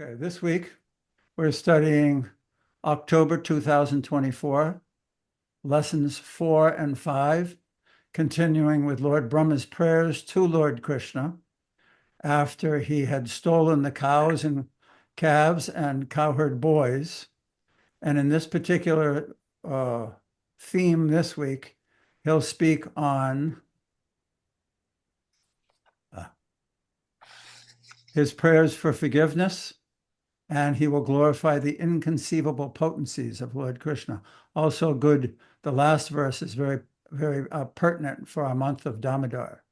Okay, this week we're studying October 2024, lessons 4 and 5, continuing with Lord Brahma's prayers to Lord Krishna after he had stolen the cows and calves and cowherd boys. And in this particular theme this week, he'll speak on his prayers for forgiveness, and he will glorify the inconceivable potencies of Lord Krishna. Also good, the last verse is very, very pertinent for our month of Damodar.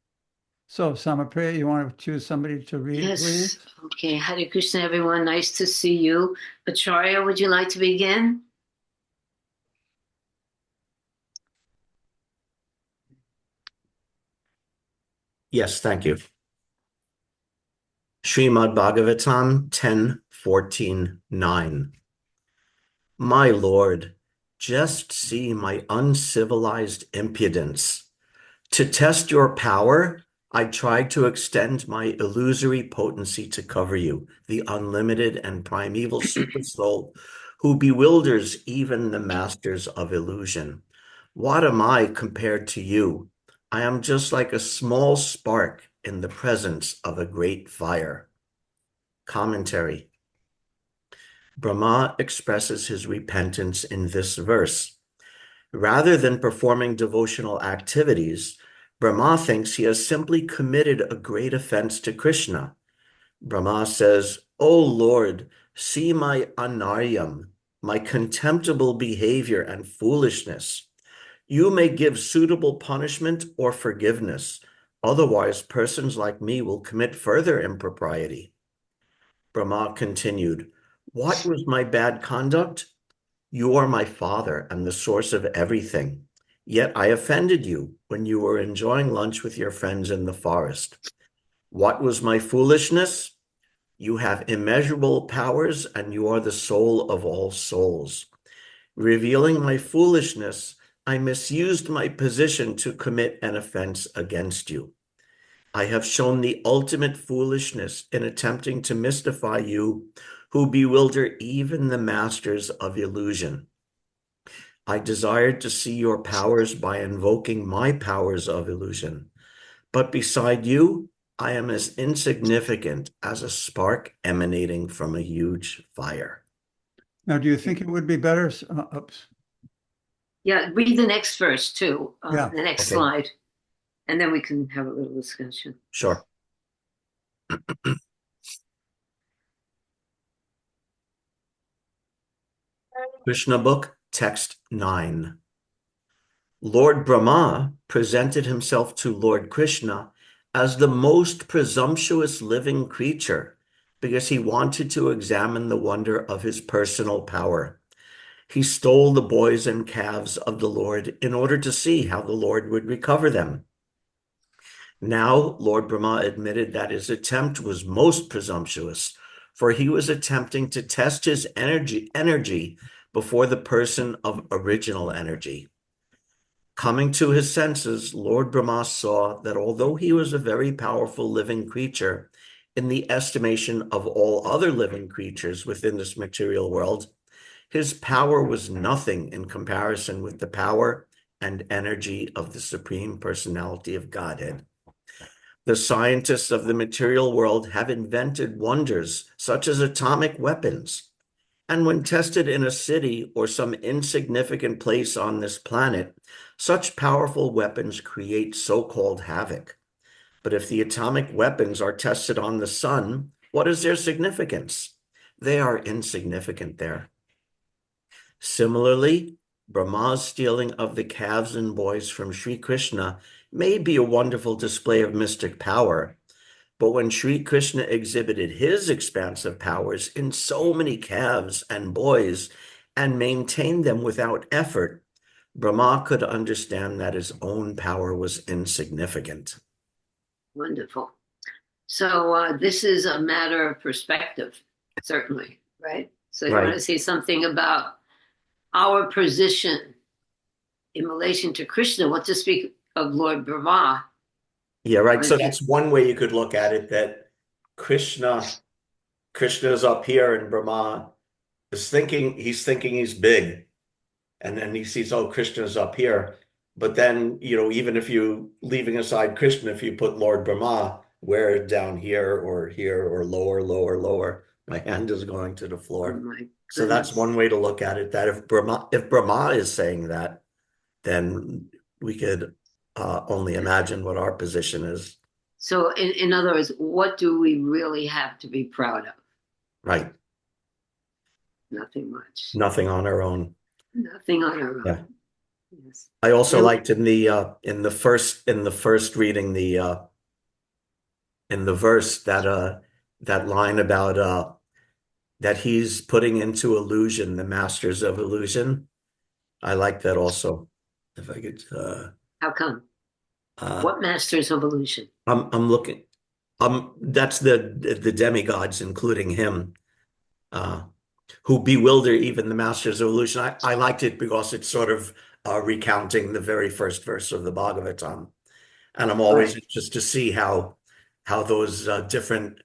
So, Samapriya, you want to choose somebody to read, please? Yes. Okay. Hare Krishna, everyone. Nice to see you. Acharya, would you like to begin? Yes, thank you. Srimad Bhagavatam 10:14-9. My Lord, just see my uncivilized impudence. To test your power, I tried to extend my illusory potency to cover you, the unlimited and primeval super soul who bewilders even the masters of illusion. What am I compared to you? I am just like a small spark in the presence of a great fire. Commentary. Brahma expresses his repentance in this verse. Rather than performing devotional activities, Brahma thinks he has simply committed a great offense to Krishna. Brahma says, "O Lord, see my anaryam, my contemptible behavior and foolishness. You may give suitable punishment or forgiveness. Otherwise, persons like me will commit further impropriety." Brahma continued, "What was my bad conduct? You are my father and the source of everything. Yet I offended you when you were enjoying lunch with your friends in the forest. What was my foolishness? You have immeasurable powers and you are the soul of all souls. Revealing my foolishness, I misused my position to commit an offense against you. I have shown the ultimate foolishness in attempting to mystify you who bewilder even the masters of illusion. I desired to see your powers by invoking my powers of illusion. But beside you, I am as insignificant as a spark emanating from a huge fire." Now, do you think it would be better? Oops. Yeah, read the next verse too, Yeah. the next Okay, slide, and then we can have a little discussion. sure. Krishna Book, Text 9. Lord Brahma presented himself to Lord Krishna as the most presumptuous living creature because he wanted to examine the wonder of his personal power. He stole the boys and calves of the Lord in order to see how the Lord would recover them. Now, Lord Brahma admitted that his attempt was most presumptuous, for he was attempting to test his energy before the person of original energy. Coming to his senses, Lord Brahma saw that although he was a very powerful living creature, in the estimation of all other living creatures within this material world, his power was nothing in comparison with the power and energy of the Supreme Personality of Godhead. The scientists of the material world have invented wonders such as atomic weapons. And when tested in a city or some insignificant place on this planet, such powerful weapons create so-called havoc. But if the atomic weapons are tested on the sun, what is their significance? They are insignificant there. Similarly, Brahma's stealing of the calves and boys from Sri Krishna may be a wonderful display of mystic power, but when Sri Krishna exhibited his expansive powers in so many calves and boys and maintained them without effort, Brahma could understand that his own power was insignificant. Wonderful. So this is a matter of perspective, certainly, right? So you want Right. to say something about our position in relation to Krishna, what to speak of Lord Yeah, right. or So that's one way you could look at it, that Krishna Krishna is up here and Brahma is thinking he's big. And then he sees, oh, Krishna's up here. But then, even if you leaving aside Krishna, if you put Lord Brahma, where down here or lower, lower, lower, my hand is going to the Oh floor. my So that's goodness. one way to look at it, that if Brahma is saying that, then we could only imagine what our position is. So in other words, what do we really have to be proud of? Right. Nothing much. Nothing on our own. Nothing on our own. Yeah. Yes. I also Really? liked in the first reading in the verse that line about that he's putting into illusion the masters of illusion. I like that also. If I could How come? uh What masters of illusion? I'm looking that's the demigods, including him, uh who bewilder even the masters of illusion. I liked it because it's sort of recounting the very first verse of the Bhagavatam. And I'm always Right. interested to see how those different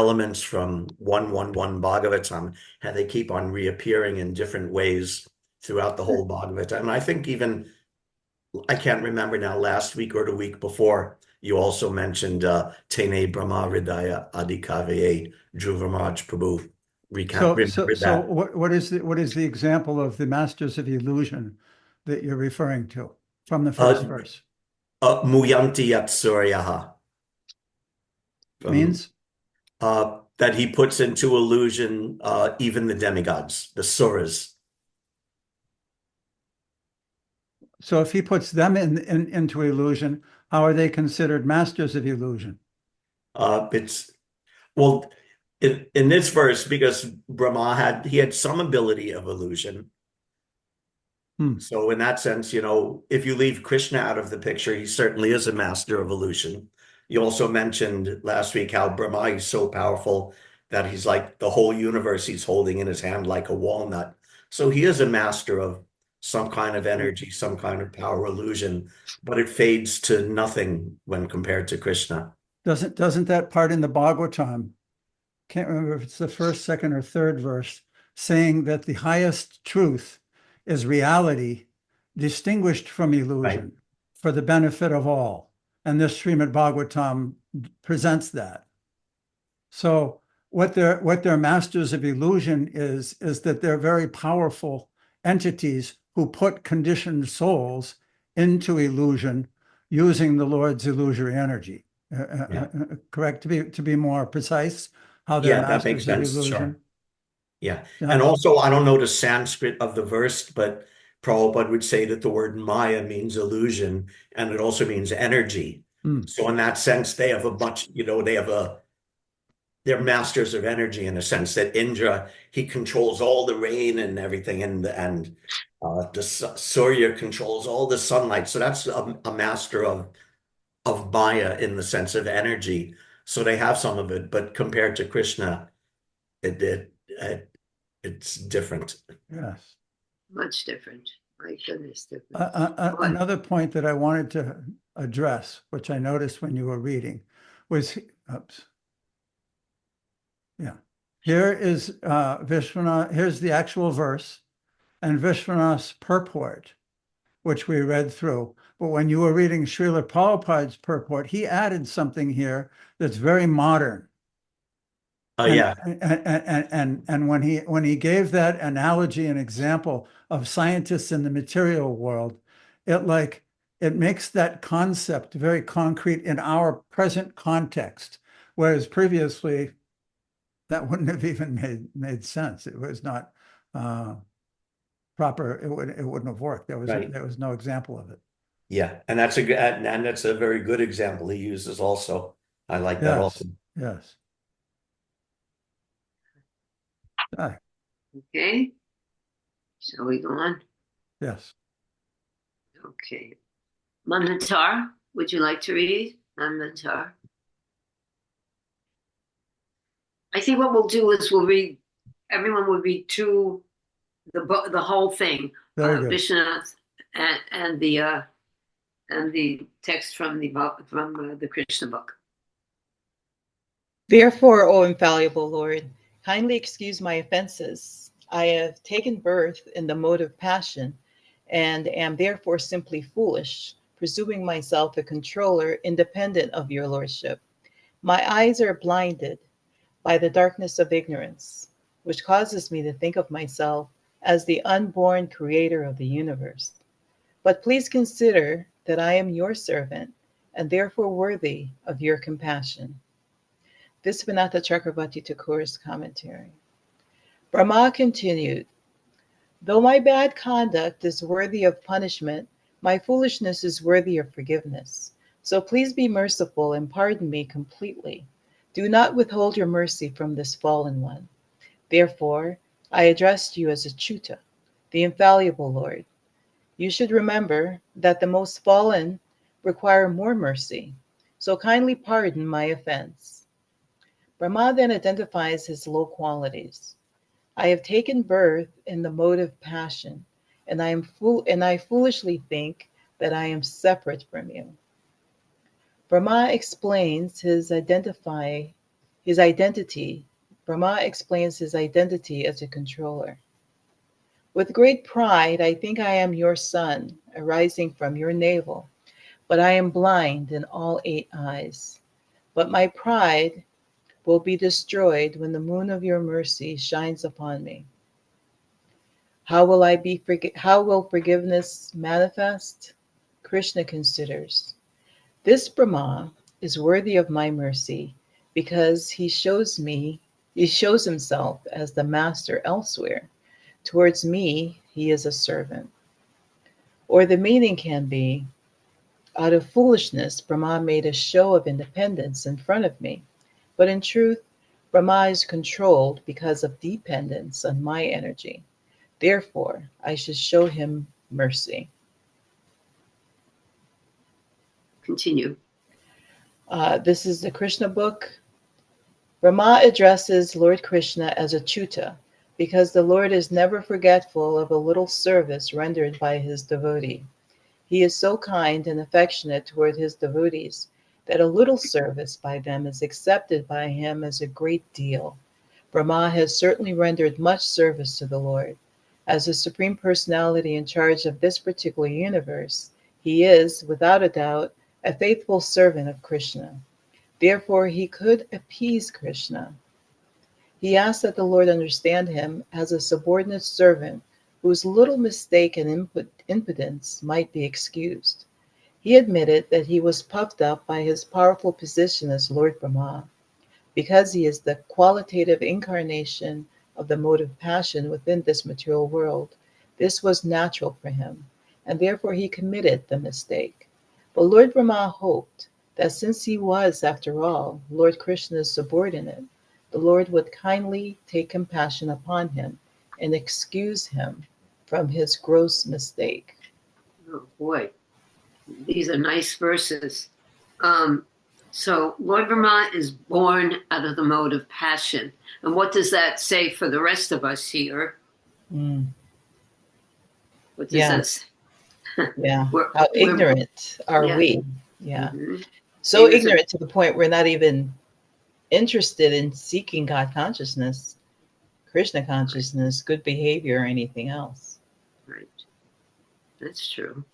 elements from 111 Bhagavatam, how they keep on reappearing in different ways throughout the whole Bhagavatam. And I think even I can't remember now, last week or the week before, you also mentioned Tene Brahma Hridaya Adhikavaye Dhruvaraj Prabhu. Remember So that. what is the example of the masters of illusion that you're referring to from the first Uh, verse? Muyanti Yatsuryaha. Means? That he puts into illusion even the demigods, the suras. So if he puts them into illusion, how are they considered masters of illusion? It's well in this verse, because Brahma had some ability of illusion. Hmm. So in that sense, if you leave Krishna out of the picture, he certainly is a master of illusion. You also mentioned last week how Brahma is so powerful that he's like the whole universe he's holding in his hand like a walnut. So he is a master of some kind of energy, some kind of power illusion, but it fades to nothing when compared to Krishna. Doesn't that part in the Bhagavatam, can't remember if it's the first, second, or third verse, saying that the highest truth is reality distinguished from illusion for the benefit of all. And this Srimad Bhagavatam presents that. So what they're masters of illusion is that they're very powerful entities who put conditioned souls into illusion using the Lord's illusory energy. Correct, to be more precise, how they're Yeah, that makes masters of sense. Sure. illusion. Yeah. And Yeah. also, I don't know the Sanskrit of the verse, but Prabhupada would say that the word Maya means illusion and it also means energy. Hmm. So in that sense, they have they're masters of energy in a sense that Indra, he controls all the rain and everything, and the Surya controls all the sunlight. So that's a master of Maya in the sense of energy. So they have some of it, but compared to Krishna, it's different. Yes. Much different. My goodness, different. What? Another point that I wanted to address, which I noticed when you were reading, was, oops. Yeah. Here is Vishwanath, here's the actual verse and Vishwanath's purport, which we read through. But when you were reading Srila Prabhupada's purport, he added something here that's very modern. Oh And, yeah. and when he gave that analogy and example of scientists in the material world, it makes that concept very concrete in our present context, whereas previously that wouldn't have even made sense. It was not proper. It wouldn't have worked. There was no example of it. Yeah, and that's a very good example he uses also. I like that also. Yes. Ah, Okay. Shall we go on? yes. Okay. Manmatar, would you like to read? Manmatar. I think what we'll do is everyone will read the whole thing. Very good. Vishwanath and the text from the Krishna book. Therefore, O infallible Lord, kindly excuse my offenses. I have taken birth in the mode of passion and am therefore simply foolish, presuming myself a controller independent of your lordship. My eyes are blinded by the darkness of ignorance, which causes me to think of myself as the unborn creator of the universe. But please consider that I am your servant and therefore worthy of your compassion. Visvanatha Chakravarti Thakur's commentary. Brahma continued, though my bad conduct is worthy of punishment, my foolishness is worthy of forgiveness. So please be merciful and pardon me completely. Do not withhold your mercy from this fallen one. Therefore, I addressed you as Achyuta, the infallible Lord. You should remember that the most fallen require more mercy. So kindly pardon my offense. Brahma then identifies his low qualities. I have taken birth in the mode of passion, and I foolishly think that I am separate from you. Brahma explains his identity. Brahma explains his identity as a controller. With great pride, I think I am your son, arising from your navel, but I am blind in all 8 eyes. But my pride will be destroyed when the moon of your mercy shines upon me. How will forgiveness manifest? Krishna considers. This Brahma is worthy of my mercy because he shows himself as the master elsewhere. Towards me, he is a servant. Or the meaning can be, out of foolishness, Brahma made a show of independence in front of me. But in truth, Brahma is controlled because of dependence on my energy. Therefore, I should show him mercy. Continue. This is the Krishna book. Brahma addresses Lord Krishna as Achyuta because the Lord is never forgetful of a little service rendered by his devotee. He is so kind and affectionate toward his devotees that a little service by them is accepted by him as a great deal. Brahma has certainly rendered much service to the Lord. As the Supreme Personality in charge of this particular universe, he is, without a doubt, a faithful servant of Krishna. Therefore, he could appease Krishna. He asked that the Lord understand him as a subordinate servant whose little mistake and impotence might be excused. He admitted that he was puffed up by his powerful position as Lord Brahma. Because he is the qualitative incarnation of the mode of passion within this material world, this was natural for him, and therefore he committed the mistake. But Lord Brahma hoped that since he was, after all, Lord Krishna's subordinate, the Lord would kindly take compassion upon him and excuse him from his gross mistake. Oh boy, these are nice verses. So Lord Brahma is born out of the mode of passion. And what does that say for the rest of us here? What does that say? Yeah. We're- How we're- ignorant are yeah. we? Yeah. Mhm. So Same as a- ignorant to the point we're not even interested in seeking God consciousness, Krishna consciousness, good behavior, or anything else. Right. That's true.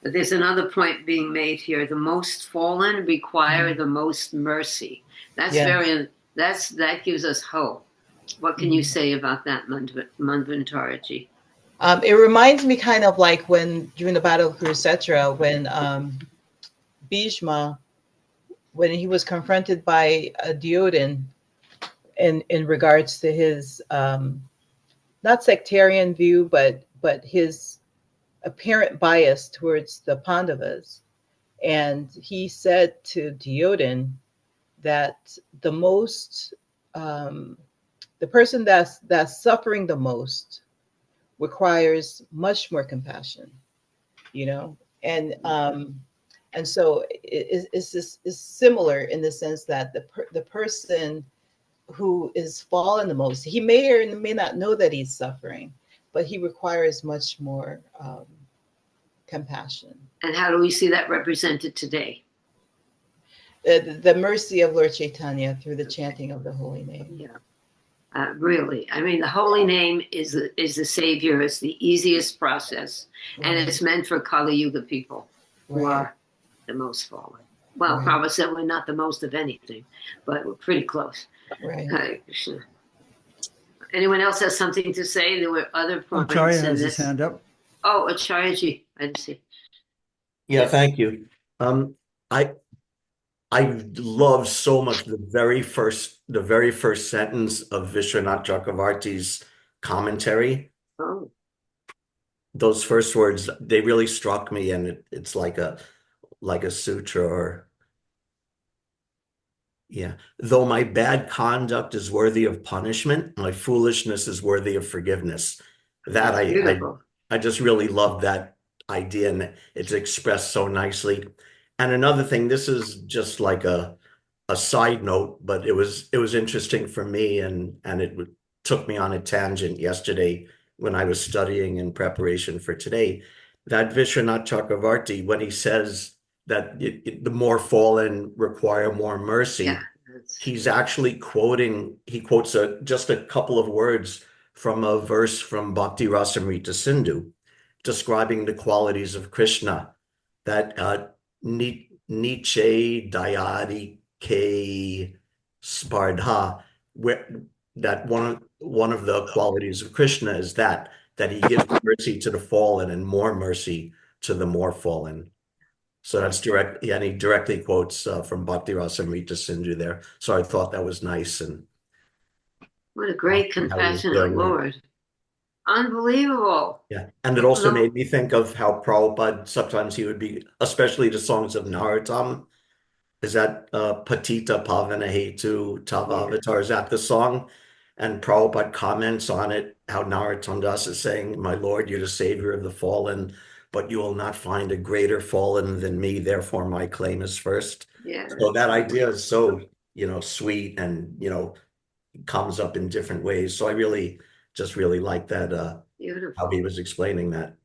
But there's another point being made here. The most fallen require the most mercy. That's Yeah. that gives us hope. What can you say about that, Manvantaraji? It reminds me kind of like when during the Battle of Kurukshetra, when Bhishma, when he was confronted by Duryodhana in regards to his not sectarian view, but his apparent bias towards the Pandavas, and he said to Duryodhana that the most the person that's suffering the most requires much more compassion, you know, and so it's similar in the sense that the person who is fallen the most, he may or may not know that he's suffering, but he requires much more compassion. And how do we see that represented today? the mercy of Lord Chaitanya through the chanting of the holy name. Yeah. Really, I mean, the holy name is the savior. It's the easiest process, and it's meant for Kali Yuga people who Right. are the most fallen. Well, Right. Prabhupada said we're not the most of anything, but we're pretty close. Right. Hare Krishna. Anyone else has something to say? There were other points Acharya in has his this. hand up. Oh, Acharyaji, I didn't see. Yeah, thank you. I I love so much the very first sentence of Vishwanath Chakravarti's commentary. Oh, Those first words, they really struck me, and it's like a sutra or yeah. Though my bad conduct is worthy of punishment, my foolishness is worthy of forgiveness. That beautiful. I just really love that idea, and it's expressed so nicely. And another thing, this is just like a side note, but it was interesting for me, and took me on a tangent yesterday when I was studying in preparation for today. That Vishwanath Chakravarti, when he says that the more fallen require more mercy, Yeah. he's actually he quotes just a couple of words from a verse from Bhakti Rasamrita Sindhu, describing the qualities of Krishna, that Niche Dayadi Ke Spardha, where that one of the qualities of Krishna is that he gives mercy to the fallen and more mercy to the more fallen. So that's direct, and he directly quotes from Bhakti Rasamrita Sindhu there. So I thought that was nice, and What a great, how he was compassionate doing that. Lord. Unbelievable. Yeah, and it also No. made me think of how Prabhupada sometimes he would be, especially the songs of Narottam. Is that Patita Pavana Hetu Tava Avatar? Is that the song? And Prabhupada comments on it, how Narottam Das is saying, "My Lord, you're the savior of the fallen, but you will not find a greater fallen than me, therefore my claim is first." Yeah. So that idea is so, sweet, and, comes up in different ways. So I just really like that, how Beautiful. he was explaining that.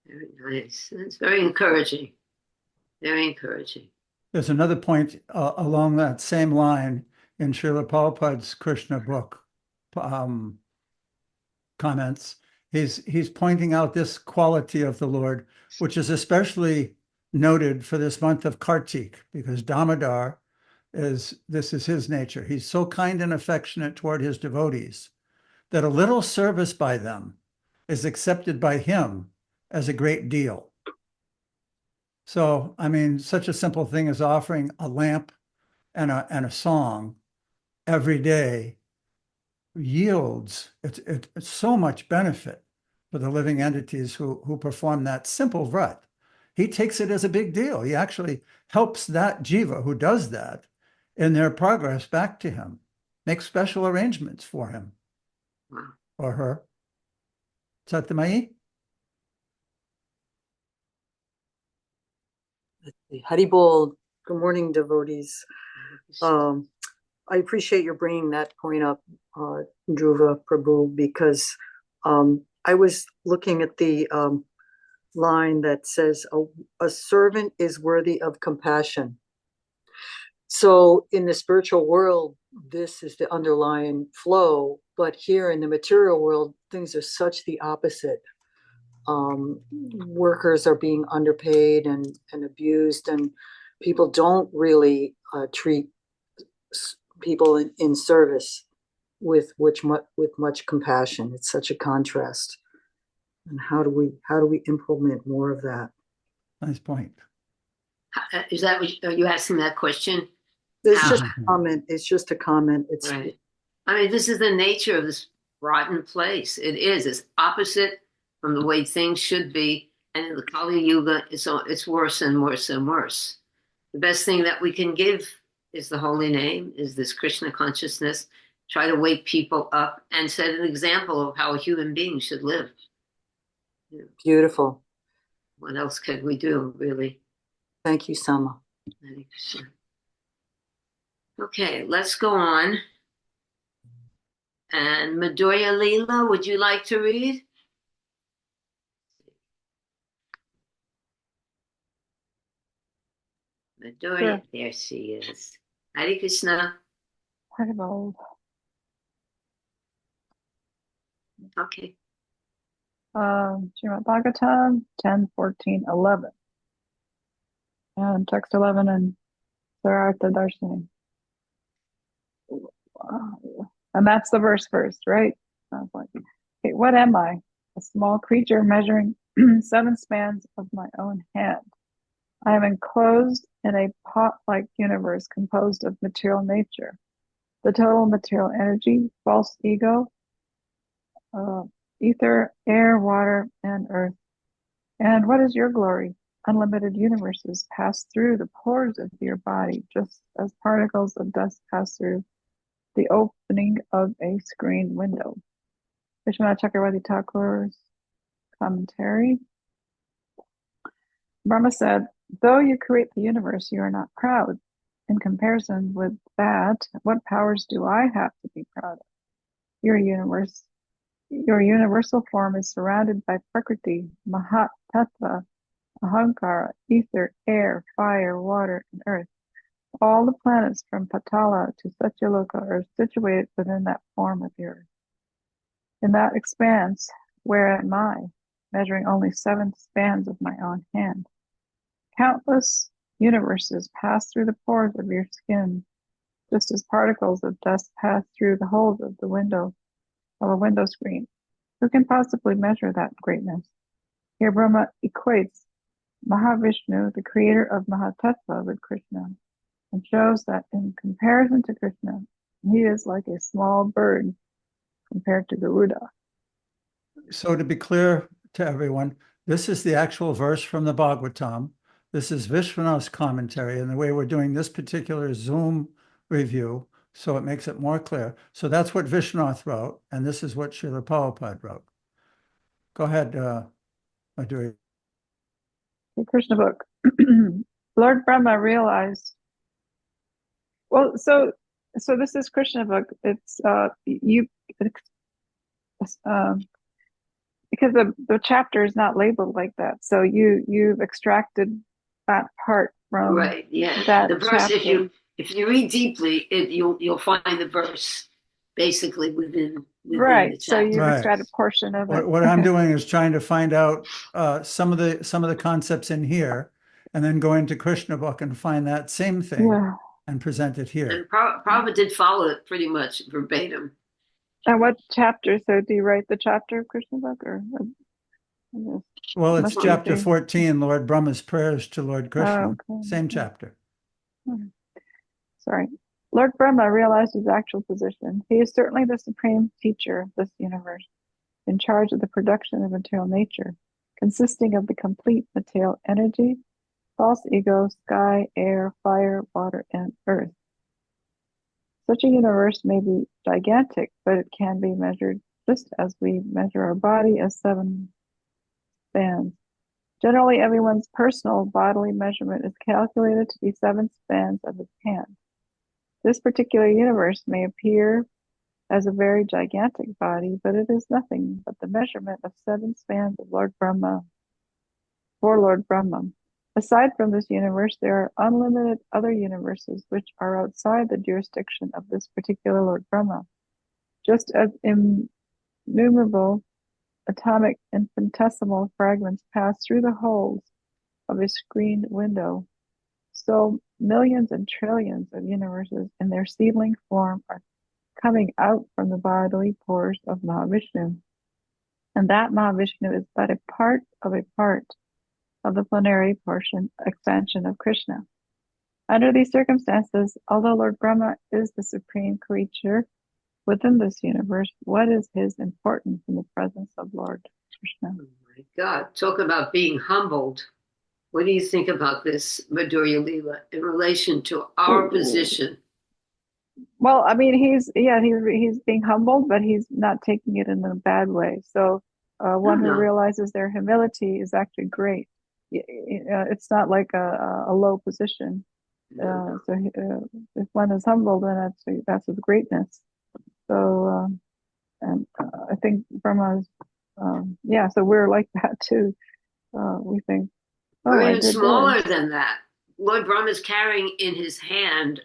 Very nice. It's very encouraging. Very encouraging. There's another point along that same line in Srila Prabhupada's Krishna book comments. He's pointing out this quality of the Lord, which is especially noted for this month of Kartik, because Damodar this is his nature. He's so kind and affectionate toward his devotees that a little service by them is accepted by him as a great deal. So, I mean, such a simple thing as offering a lamp and a song every day yields it's so much benefit for the living entities who perform that simple vrat. He takes it as a big deal. He actually helps that jiva who does that in their progress back to him, makes special arrangements for him. Wow. Or her. Satyamai? Haribol, good morning, devotees. I appreciate your bringing that point up, Dhruva Prabhu, because I was looking at the line that says, a servant is worthy of compassion. So in the spiritual world, this is the underlying flow, but here in the material world, things are such the opposite. Workers are being underpaid and abused, and people don't really treat people in service with much compassion. It's such a contrast. And how do we implement more of that? Nice point. Is that what are you asking that question? It's just a comment. It's just a comment. It's right. I mean, this is the nature of this rotten place. It is. It's opposite from the way things should be. And in the Kali Yuga, it's worse and worse and worse. The best thing that we can give is the holy name, is this Krishna consciousness. Try to wake people up and set an example of how a human being should live. Beautiful. What else can we do, really? Thank you, Sama. Okay, let's go on. And Madhurya Leela, would you like to read? Midori, there she is. Hare Krishna. Haribol. Okay. Srimad Bhagavatam 10, 14, 11. And text 11 and Sarartha Darshini. And that's the verse first, right? Sounds like. Okay, what am I? A small creature measuring 7 spans of my own hand. I am enclosed in a pot-like universe composed of material nature, the total material energy, false ego, ether, air, water, and earth. And what is your glory? Unlimited universes pass through the pores of your body, just as particles of dust pass through the opening of a screen window. Vishwanath Chakravarti Thakur's commentary. Brahma said, though you create the universe, you are not proud. In comparison with that, what powers do I have to be proud of? Your universal form is surrounded by Prakriti, Mahat, Tattva, Ahankara, ether, air, fire, water, and earth. All the planets from Patala to Satyaloka are situated within that form of yours. In that expanse, where am I, measuring only 7 spans of my own hand? Countless universes pass through the pores of your skin, just as particles of dust pass through the holes of the window of a window screen. Who can possibly measure that greatness? Here Brahma equates Mahavishnu, the creator of Mahatattva, with Krishna, and shows that in comparison to Krishna, he is like a small bird compared to Garuda. So to be clear to everyone, this is the actual verse from the Bhagavatam. This is Vishwanath's commentary, and the way we're doing this particular Zoom review, so it makes it more clear. So that's what Vishwanath wrote, and this is what Srila Prabhupada wrote. Go ahead, Madhuri. The Krishna book. Lord Brahma realized. Well, so this is Krishna book. It's because the chapter is not labeled like that. So you've extracted that part from Right. Yeah. that The verse, chapter. if you read deeply, you'll find the verse basically within the Right. So chapter. you've Right. extracted a portion of it. What I'm doing is trying to find out some of the concepts in here, and then go into Krishna book and find that same thing Yeah. and present it here. And Prabhupada did follow it pretty much verbatim. And what chapter? So do you write the chapter of Krishna book or? Well, it's Must be chapter the- 14, Lord Brahma's prayers to Lord Krishna. okay. Same chapter. Sorry. Lord Brahma realized his actual position. He is certainly the supreme teacher of this universe, in charge of the production of material nature, consisting of the complete material energy, false ego, sky, air, fire, water, and earth. Such a universe may be gigantic, but it can be measured just as we measure our body as 7 spans. Generally, everyone's personal bodily measurement is calculated to be 7 spans of his hand. This particular universe may appear as a very gigantic body, but it is nothing but the measurement of 7 spans of Lord Brahma for Lord Brahma. Aside from this universe, there are unlimited other universes which are outside the jurisdiction of this particular Lord Brahma. Just as innumerable atomic infinitesimal fragments pass through the holes of a screened window, so millions and trillions of universes in their seedling form are coming out from the bodily pores of Mahavishnu. And that Mahavishnu is but a part of the plenary portion expansion of Krishna. Under these circumstances, although Lord Brahma is the supreme creature within this universe, what is his importance in the presence of Lord Krishna? Oh my God, talk about being humbled. What do you think about this, Madhurya Leela, in relation to our position? Well, I mean, he's being humbled, but he's not taking it in a bad way. So one who No. realizes their humility is actually great. It's not like a low position. If one is humbled, then that's with greatness. So, I think Brahma's, so we're like that too. We think, We're I even did smaller this. than that. Lord Brahma is carrying in his hand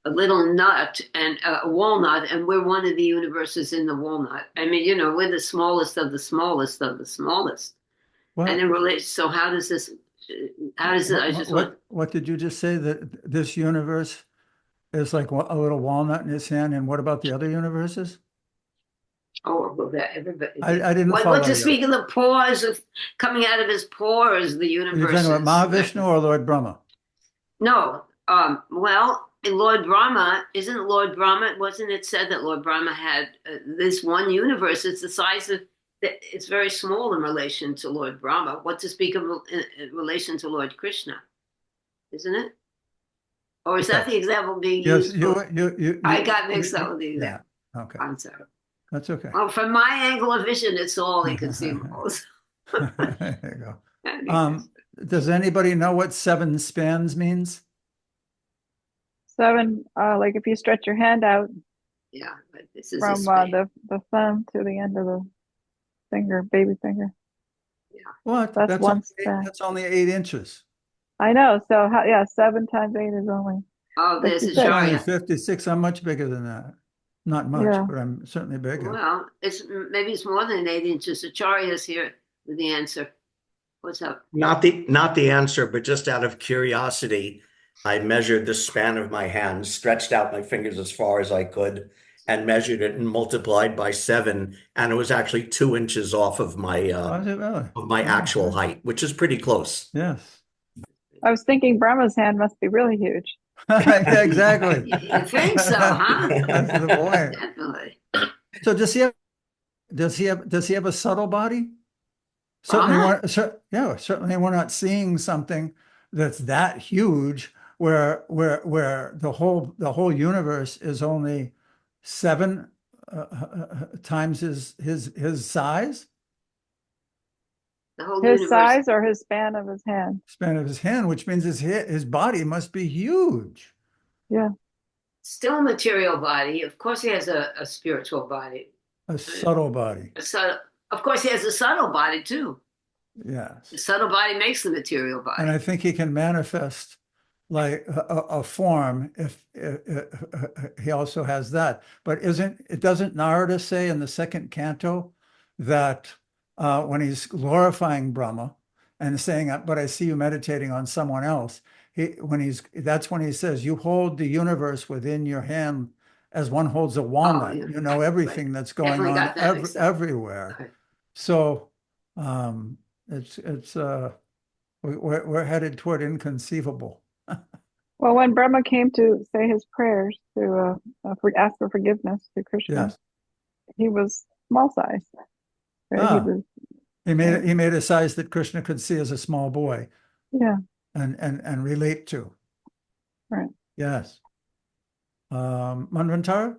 a little nut and a walnut, and we're one of the universes in the walnut. I mean, we're the smallest of the smallest of the smallest. What? And in relation, so how does it, I just want, What did you just say? That this universe is like a little walnut in his hand, and what about the other universes? oh, well, that everybody. I didn't What follow to you. speak of the pores of coming out of his pores, the Are you universe. talking about Mahavishnu or Lord Brahma? No, well, Lord Brahma, isn't Lord Brahma, wasn't it said that Lord Brahma had this one universe? It's the size of, it's very small in relation to Lord Brahma. What to speak of in relation to Lord Krishna, isn't it? Or is that Okay. the example being Yes, used? I got mixed up with the yeah. example. Okay, I'm sorry. that's okay. Well, from my angle of vision, it's all inconceivable. There you go. Does anybody know what 7 spans means? 7, like if you stretch your hand out Yeah, but this is from a space. the thumb to the end of the finger, baby finger. What? That's one only, span. that's only 8 inches. I know. So yeah, 7 times 8 is only Oh, there's a 56. Only Acharya. 56. I'm much bigger than that. Not much, Yeah. but I'm certainly bigger. Well, maybe it's more than 8 inches. Acharya's here with the answer. What's up? Not the answer, but just out of curiosity, I measured the span of my hand, stretched out my fingers as far as I could, and measured it and multiplied by 7, and it was actually 2 inches off of my Was it really? actual Okay. height, which is pretty close. Yes. I was thinking Brahma's hand must be really huge. Yeah, exactly. You think so, huh? That's the point. Definitely. So does he have a subtle body? Brahma? Certainly we're not seeing something that's that huge where the whole universe is only 7 times his size, The whole His universe. size or his span of his hand. span of his hand, which means his body must be huge. Yeah. Still a material body. Of course, he has a spiritual body. A subtle body. Of course, he has a subtle body too. Yes. The subtle body makes the material body. And I think he can manifest like a form if he also has that. But doesn't Narada say in the 2nd canto that when he's glorifying Brahma and saying, but I see you meditating on someone else, that's when he says, you hold the universe within your hand as one holds a walnut. yeah. You know everything that's going Definitely on got that mixed up. everywhere. Okay. So it's we're headed toward inconceivable. Well, when Brahma came to say his prayers to ask for forgiveness to Krishna, Yes. he was small size. Right? Ah. He was, He made a size that Krishna could see as a small boy yeah. and relate to. Right. Yes. Manvantara?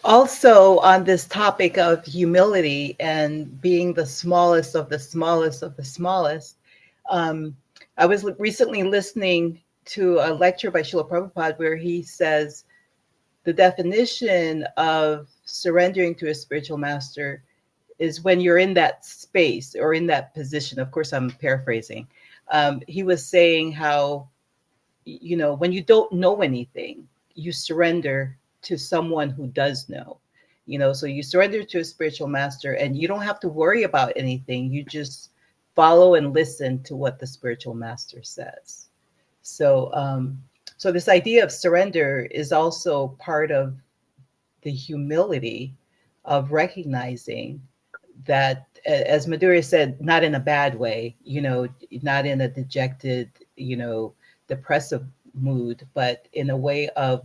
Also, on this topic of humility and being the smallest of the smallest of the smallest, I was recently listening to a lecture by Srila Prabhupada where he says the definition of surrendering to a spiritual master is when you're in that space or in that position. Of course, I'm paraphrasing. He was saying how, when you don't know anything, you surrender to someone who does know, so you surrender to a spiritual master and you don't have to worry about anything. You just follow and listen to what the spiritual master says. So, so this idea of surrender is also part of the humility of recognizing that, as Madhurya said, not in a bad way, not in a dejected, depressive mood, but in a way of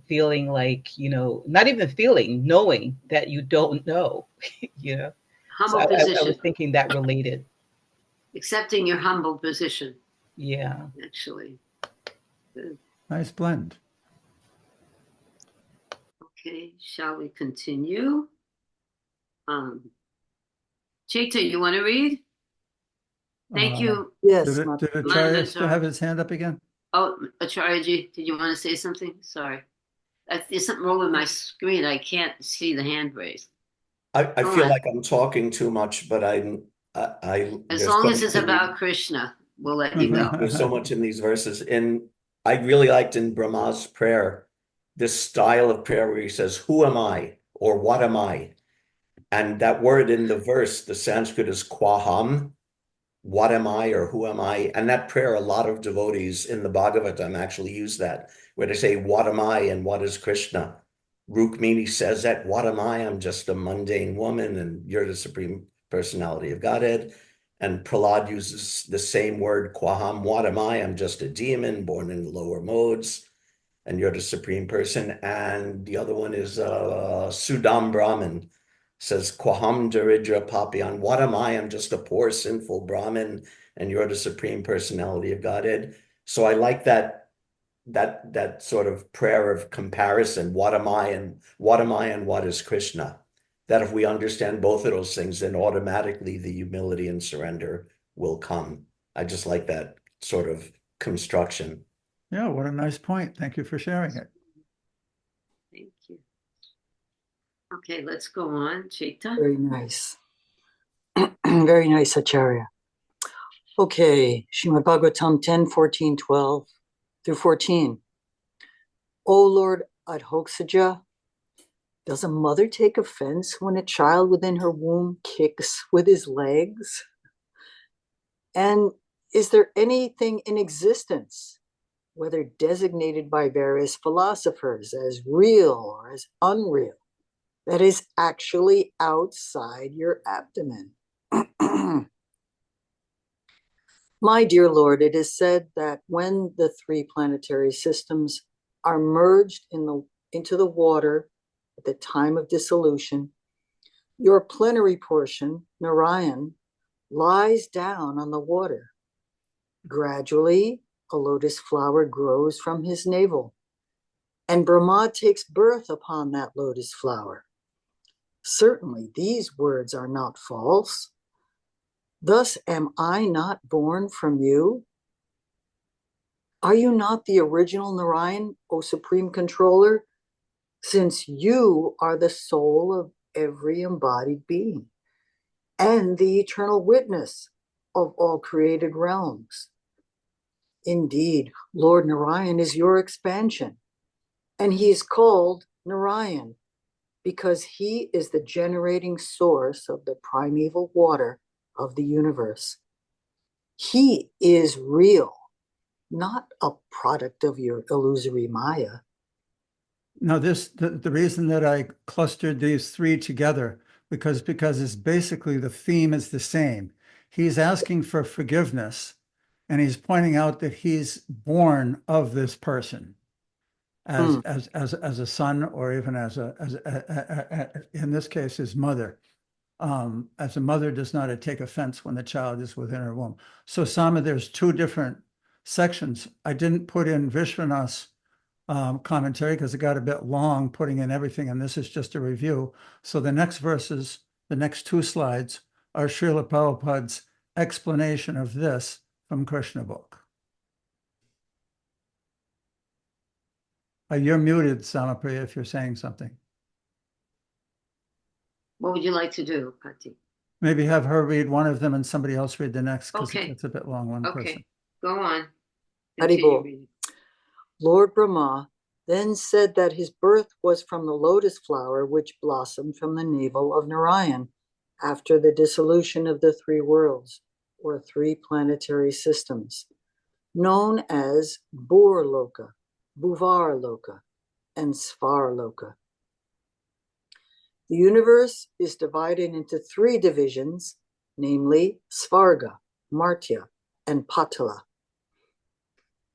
feeling like, not even feeling, knowing that you don't know, Humble So position. I was thinking that related. Accepting your humble position. Yeah. Actually. Good. Nice blend. Okay, shall we continue? Chaita, you want to read? Thank you. Yes, Did Acharya still have his hand up again? Oh, Acharya ji, did you want to say something? Sorry. There's something wrong with my screen. I can't see the hand raised. I Go feel on. like I'm talking too much, but As there's long so as it's much in about Krishna, we'll let you go. there's so much in these verses. And I really liked in Brahma's prayer, this style of prayer where he says, "Who am I?" or "What am I?" And that word in the verse, the Sanskrit is kwaham, what am I or who am I? And that prayer, a lot of devotees in the Bhagavatam actually use that, where they say, what am I and what is Krishna? Rukmini says that, what am I? I'm just a mundane woman and you're the supreme personality of Godhead. And Prahlad uses the same word, kwaham, what am I? I'm just a demon born in the lower modes and you're the supreme person. And the other one is Sudam Brahman says, Kwaham Daridra Papian, what am I? I'm just a poor sinful Brahmin, and you're the supreme personality of Godhead. So I like that sort of prayer of comparison. What am I and what is Krishna? That if we understand both of those things, then automatically the humility and surrender will come. I just like that sort of construction. Yeah, what a nice point. Thank you for sharing it. Thank you. Okay, let's go on. Chita. Very nice. Very nice, Acharya. Okay, Srimad Bhagavatam 10, 14, 12 through 14. O Lord Adhokshaja, does a mother take offense when a child within her womb kicks with his legs? And is there anything in existence, whether designated by various philosophers as real or as unreal, that is actually outside your abdomen? My dear Lord, it is said that when the three planetary systems are merged into the water at the time of dissolution, your plenary portion, Narayan, lies down on the water. Gradually, a lotus flower grows from his navel, and Brahma takes birth upon that lotus flower. Certainly, these words are not false. Thus am I not born from you? Are you not the original Narayan, O Supreme Controller? Since you are the soul of every embodied being and the eternal witness of all created realms. Indeed, Lord Narayan is your expansion, and he is called Narayan because he is the generating source of the primeval water of the universe. He is real, not a product of your illusory Maya. Now, the reason that I clustered these three together, because it's basically the theme is the same. He's asking for forgiveness, and he's pointing out that he's born of this person as a son, or even as in this case, his mother. As a mother does not take offense when the child is within her womb. So, Sama, there's two different sections. I didn't put in Vishwanath's commentary because it got a bit long putting in everything, and this is just a review. So the next verses, the next two slides, are Srila Prabhupada's explanation of this from Krishna book. You're muted, Samapriya, if you're saying something. What would you like to do, Pati? Maybe have her read one of them and somebody else read the next, because Okay. it's a bit long, one Okay, person. go on. Haribol. Continue reading. Lord Brahma then said that his birth was from the lotus flower which blossomed from the navel of Narayan after the dissolution of the three worlds, or three planetary systems, known as Bhurloka, Bhuvarloka, and Svarloka. The universe is divided into three divisions, namely Svarga, Martya, and Patala.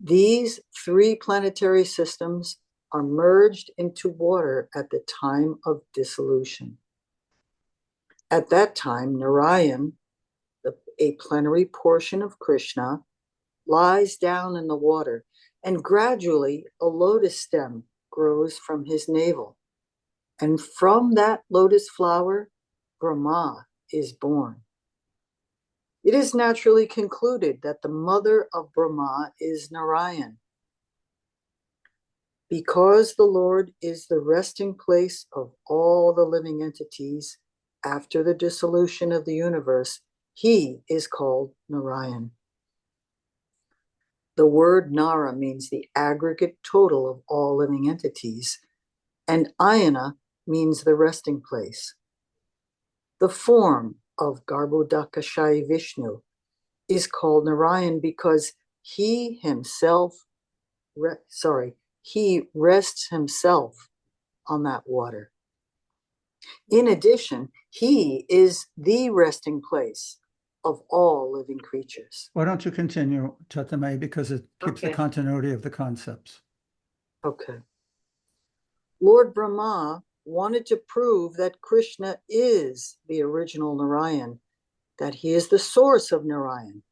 These three planetary systems are merged into water at the time of dissolution. At that time, Narayan, a plenary portion of Krishna, lies down in the water, and gradually a lotus stem grows from his navel. And from that lotus flower, Brahma is born. It is naturally concluded that the mother of Brahma is Narayan. Because the Lord is the resting place of all the living entities after the dissolution of the universe, he is called Narayan. The word Nara means the aggregate total of all living entities, and Ayana means the resting place. The form of Garbhodakashayi Vishnu is called Narayan because he rests himself on that water. In addition, he is the resting place of all living creatures. Why don't you continue, Chattamai, because it keeps the Okay. continuity of the concepts. Okay. Lord Brahma wanted to prove that Krishna is the original Narayan, that he is the source of Narayan,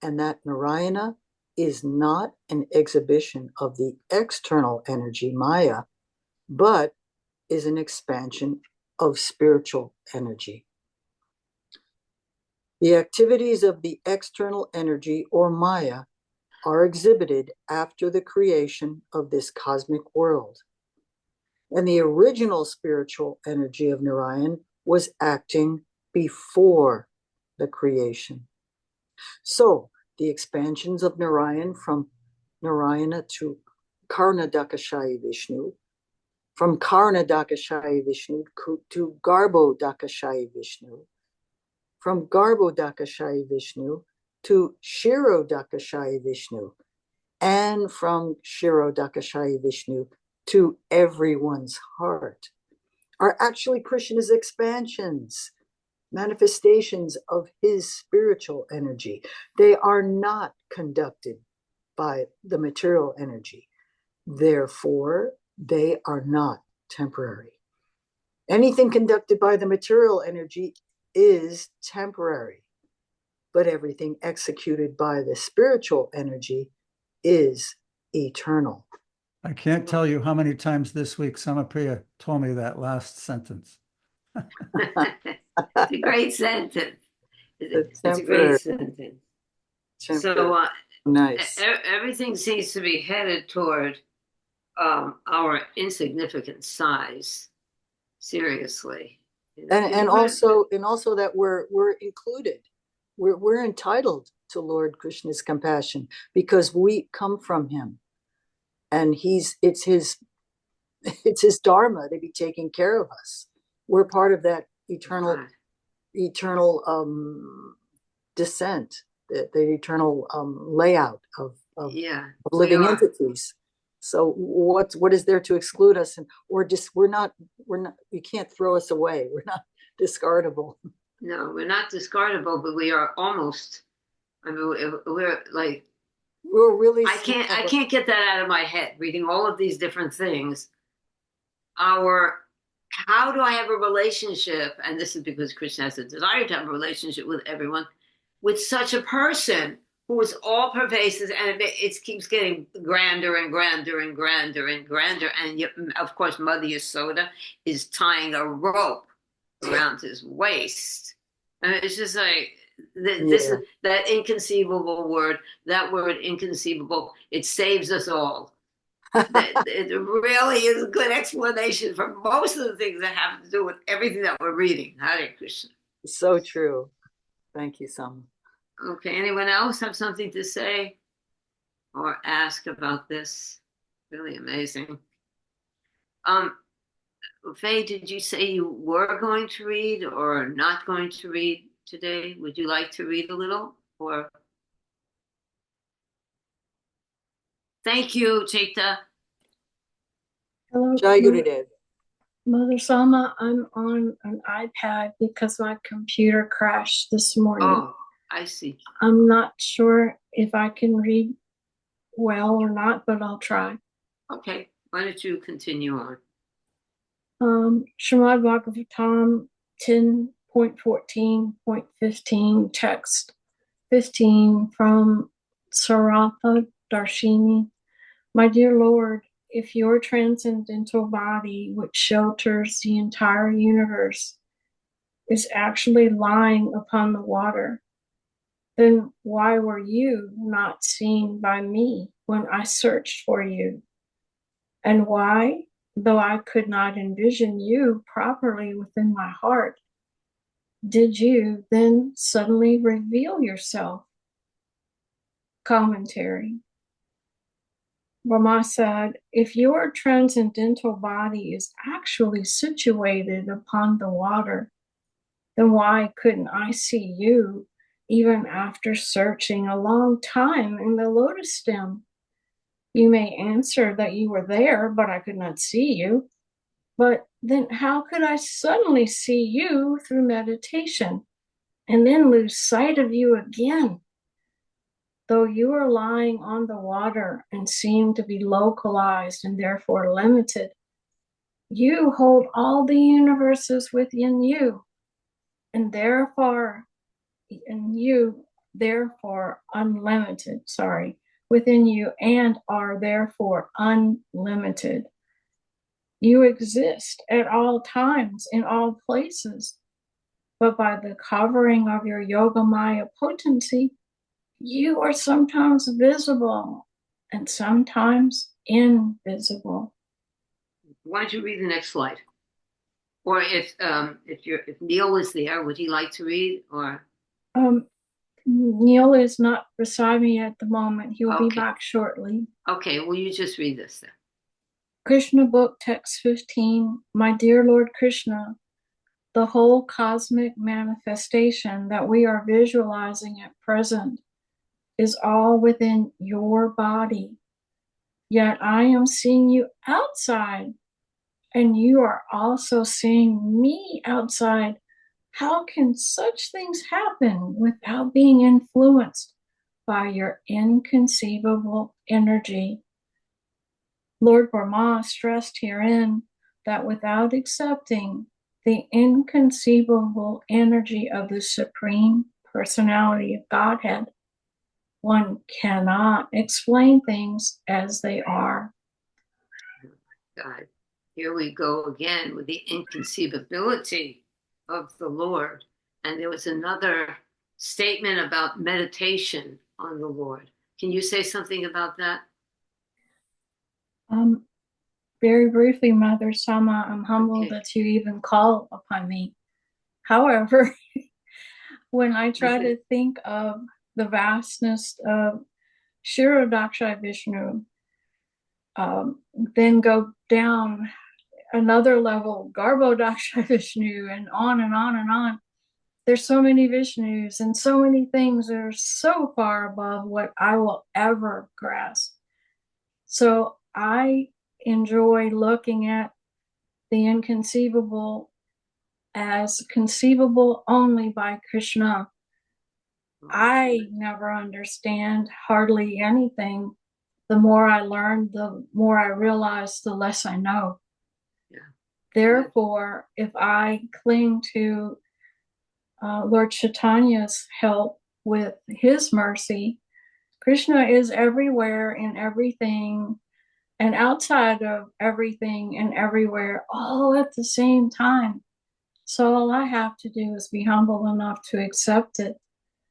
and that Narayana is not an exhibition of the external energy, Maya, but is an expansion of spiritual energy. The activities of the external energy, or Maya, are exhibited after the creation of this cosmic world. And the original spiritual energy of Narayan was acting before the creation. So the expansions of Narayan from Narayana to Karnadakashayi Vishnu, from Karnadakashayi Vishnu to Garbhodakashayi Vishnu, from Garbhodakashayi Vishnu to Shirodakashayi Vishnu, and from Shirodakashayi Vishnu to everyone's heart, are actually Krishna's expansions, manifestations of his spiritual energy. They are not conducted by the material energy. Therefore, they are not temporary. Anything conducted by the material energy is temporary, but everything executed by the spiritual energy is eternal. I can't tell you how many times this week Samapriya told me that last sentence. It's a great sentence. It's a temporary. great sentence. So Nice. everything seems to be headed toward our insignificant size. Seriously. And also that we're included. We're entitled to Lord Krishna's compassion because we come from him. And it's his dharma to be taking care of us. We're part of that eternal descent, the eternal layout of living entities. So what is there to exclude us? And we're not, you can't throw us away. We're not discardable. No, we're not discardable, but we are almost. I mean, we're like. We're really. I can't get that out of my head. Reading all of these different things. How do I have a relationship? And this is because Krishna has a desire to have a relationship with everyone, with such a person who is all pervasive, and it keeps getting grander and grander and grander and grander. And yet, of course, Mother Yasoda is tying a rope around his waist. And it's just like this is that inconceivable word. That word inconceivable. It saves us all. It really is a good explanation for most of the things that have to do with everything that we're reading. Hare Krishna. So true. Thank you, Sam. Okay, anyone else have something to say or ask about this? Really amazing. Faye, did you say you were going to read or not going to read today? Would you like to read a little? Or thank you, Chaita. Hello, Jai Gurudev. Mother Sama. I'm on an iPad because my computer crashed this morning. Oh, I see. I'm not sure if I can read well or not, but I'll try. Okay, why don't you continue on? Srimad Bhagavatam 10.14.15 text 15 from Sarapa Darshini. My dear Lord, if your transcendental body, which shelters the entire universe, is actually lying upon the water, then why were you not seen by me when I searched for you? And why, though I could not envision you properly within my heart, did you then suddenly reveal yourself? Commentary. Brahma said, if your transcendental body is actually situated upon the water, then why couldn't I see you even after searching a long time in the lotus stem? You may answer that you were there, but I could not see you. But then how could I suddenly see you through meditation and then lose sight of you again? Though you are lying on the water and seem to be localized and therefore limited, you hold all the universes within you, and therefore unlimited, within you, and are therefore unlimited. You exist at all times in all places, but by the covering of your Yogamaya potency, you are sometimes visible and sometimes invisible. Why don't you read the next slide? Or if Neil is there, would he like to read? Or Neil is not beside me at the moment. He'll be Okay. back shortly. okay, will you just read this then? Krishna Book, Text 15. My dear Lord Krishna, the whole cosmic manifestation that we are visualizing at present is all within your body. Yet I am seeing you outside, and you are also seeing me outside. How can such things happen without being influenced by your inconceivable energy? Lord Brahma stressed herein that without accepting the inconceivable energy of the Supreme Personality of Godhead, one cannot explain things as they are. God, here we go again with the inconceivability of the Lord. And there was another statement about meditation on the Lord. Can you say something about that? Very briefly, Mother Sama, I'm humbled Okay. that you even call upon me. However, when I try to think of the vastness of Kshirodaksha Vishnu, then go down another level, Garbhodaksha Vishnu, and on and on and on. There's so many Vishnus and so many things that are so far above what I will ever grasp. So I enjoy looking at the inconceivable as conceivable only by Krishna. I never understand hardly anything. The more I learn, the more I realize, the less I know. Yeah. Therefore, if I cling to Lord Chaitanya's help with his mercy, Krishna is everywhere in everything and outside of everything and everywhere, all at the same time. So all I have to do is be humble enough to accept it.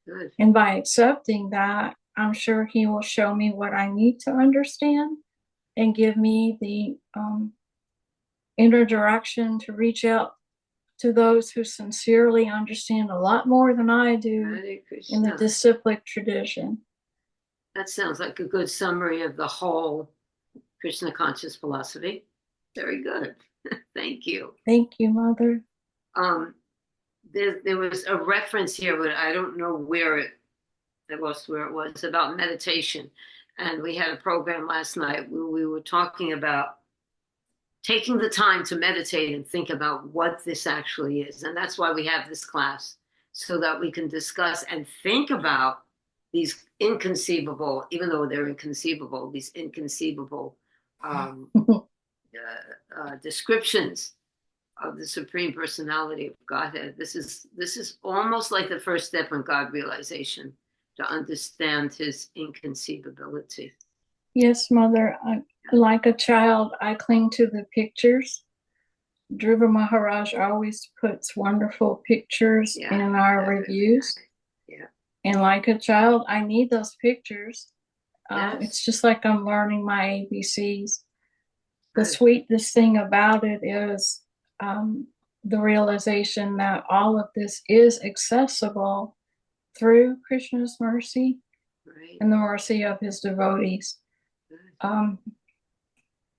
Good. And by accepting that, I'm sure he will show me what I need to understand and give me the inner direction to reach out to those who sincerely understand a lot more than I do Hare in the Krishna. disciplic tradition. That sounds like a good summary of the whole Krishna conscious philosophy. Very good. Thank you. Thank you, Mother. There was a reference here, but I don't know I lost where it was, about meditation. And we had a program last night where we were talking about taking the time to meditate and think about what this actually is. And that's why we have this class, so that we can discuss and think about these inconceivable, even though they're inconceivable, these inconceivable descriptions of the Supreme Personality of Godhead. This is almost like the first step in God realization, to understand his inconceivability. Yes, Mother. Like a child, I cling to the pictures. Dhruva Maharaj always puts wonderful pictures in our reviews. Yeah. And like a child, I need those pictures. Yes. It's just like I'm learning my ABCs. the Right. sweetest thing about it is the realization that all of this is accessible through Krishna's mercy Right. and the mercy of his devotees. Good.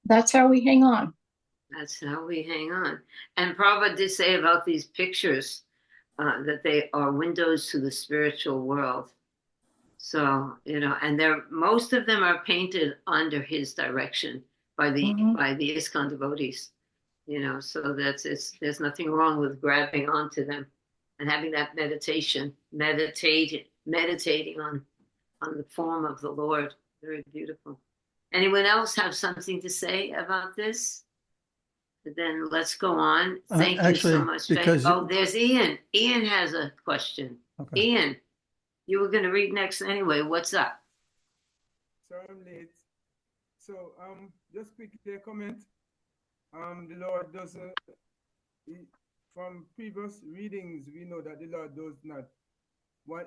That's how we hang on. That's how we hang on. And Prabhupada did say about these pictures that they are windows to the spiritual world. So, and most of them are painted under his direction by the ISKCON devotees. So there's nothing wrong with grabbing onto them and having that meditation, meditating on the form of the Lord. Very beautiful. Anyone else have something to say about this? Then let's go on. Thank you so actually, much. because there's Ian. Ian has a question. Okay. Ian, you were going to read next anyway. What's up? Sorry I'm late. So just quickly a comment. The Lord doesn't, from previous readings, we know that the Lord does not,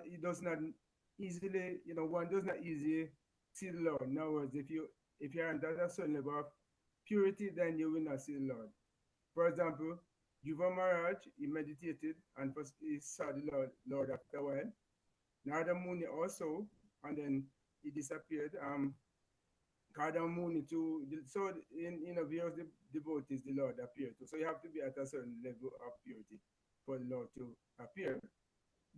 he does not easily, one does not easily see the Lord. In other words, if you aren't at a certain level of purity, then you will not see the Lord. For example, Dhruva Maharaj, he meditated and first he saw the Lord after a while. Narada Muni also, and then he disappeared. Narada Muni too. So in various devotees, the Lord appeared to. So you have to be at a certain level of purity for the Lord to appear.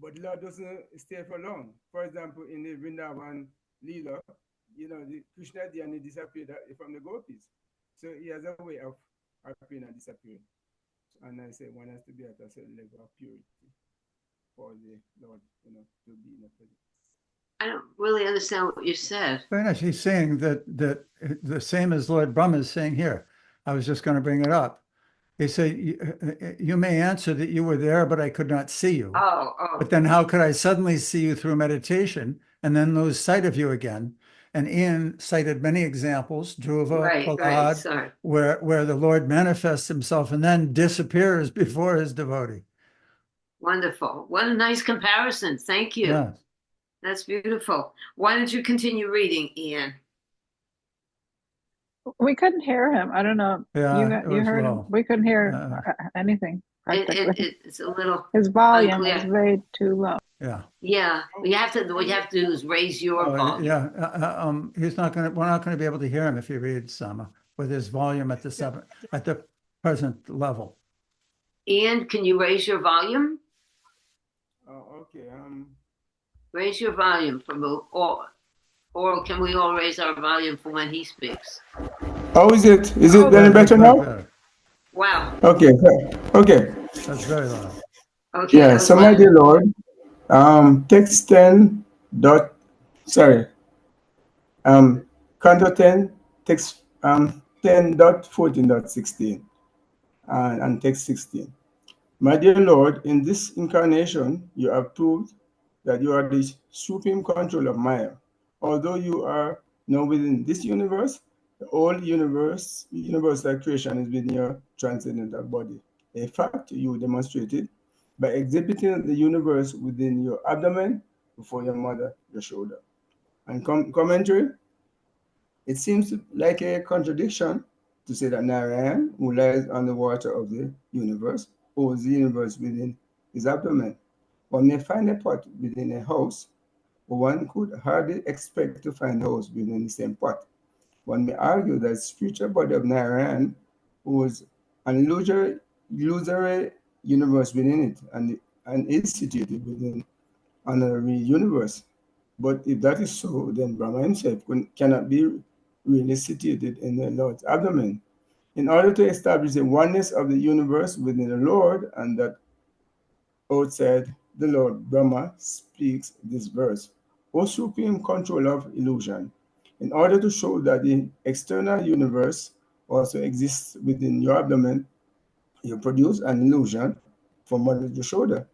But the Lord doesn't stay for long. For example, in the Vrindavan Leela, the Krishna and he disappeared from the gopis. So he has a way of appearing and disappearing. And I say one has to be at a certain level of purity for the Lord, to be in a presence. I don't really understand what you said. very nice. He's saying that the same as Lord Brahma is saying here. I was just going to bring it up. He said, you may answer that you were there, but I could not see you. Oh. But then how could I suddenly see you through meditation and then lose sight of you again? And Ian cited many examples, Dhruva, Right, Prahlad, sorry. where the Lord manifests himself and then disappears before his devotee. Wonderful. What a nice comparison. Thank you. Yeah. That's beautiful. Why don't you continue reading, Ian? We couldn't hear him. I don't know. Yeah, it You was heard low. him. We couldn't hear anything practically. It's a little His volume unclear. was way too low. Yeah. Yeah. What you have to do is raise your volume. Yeah. We're not going to be able to hear him if he reads some with his volume at the present level. Ian, can you raise your volume? Okay. Raise your volume, Prabhu. Or can we all raise our volume for when he speaks? How is it? Is it any better Much now? better. Wow. Okay. Okay. That's very loud. Okay. Yeah. that was So my loud. dear Lord, text 10 dot. Sorry. Canto 10, text 10.14.16 and text 16. My dear Lord, in this incarnation, you have proved that you are the supreme control of Maya. Although you are now within this universe, the whole universal creation is within your transcendental body. A fact you demonstrated by exhibiting the universe within your abdomen before your mother, your shoulder. And commentary, it seems like a contradiction to say that Narayan, who lies on the water of the universe, holds the universe within his abdomen. One may find a pot within a house, but one could hardly expect to find a house within the same pot. One may argue that the spiritual body of Narayan holds an illusory universe within it and is situated within another universe. But if that is so, then Brahma himself cannot be really situated in the Lord's abdomen. In order to establish the oneness of the universe within the Lord and that outside the Lord, Brahma speaks this verse. O supreme controller of illusion, in order to show that the external universe also exists within your abdomen, you produce an illusion from mother to shoulder.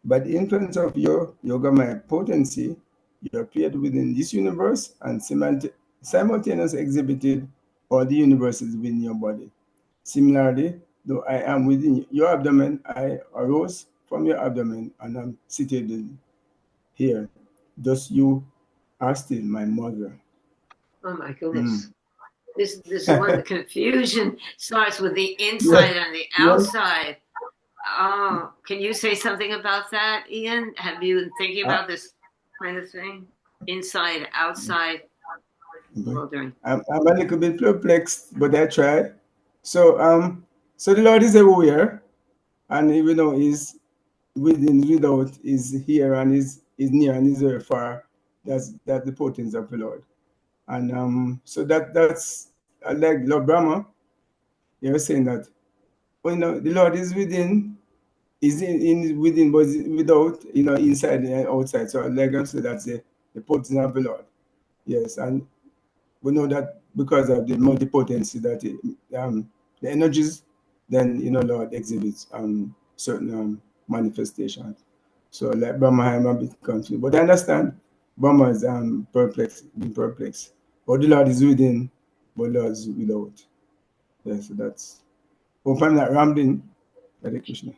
By the influence of your Yogamaya potency, you appeared within this universe and simultaneously exhibited all the universes within your body. Similarly, though I am within your abdomen, I arose from your abdomen and am seated here. Thus you are still my mother. Oh my goodness. This is when the confusion starts with the inside and the outside. Oh, can you say something about that, Ian? Have you been thinking about this kind of thing? Inside, outside, wondering. I'm a little bit perplexed, but I try. So the Lord is everywhere, and even though He's within, without, is here, and is near, and is very far. That's the potency of the Lord. And so that's like Lord Brahma, you're saying that, well, the Lord is within, is in within, but is without, inside and outside. So like I said, that's the potency of the Lord. Yes, and we know that because of the multipotency that the energies, then Lord exhibits certain manifestations. So like Brahma, I'm a bit confused, but I understand Brahma is being perplexed. But the Lord is within, but Lord is without. Yeah, so that's. Hope I'm not rambling. Hare Krishna.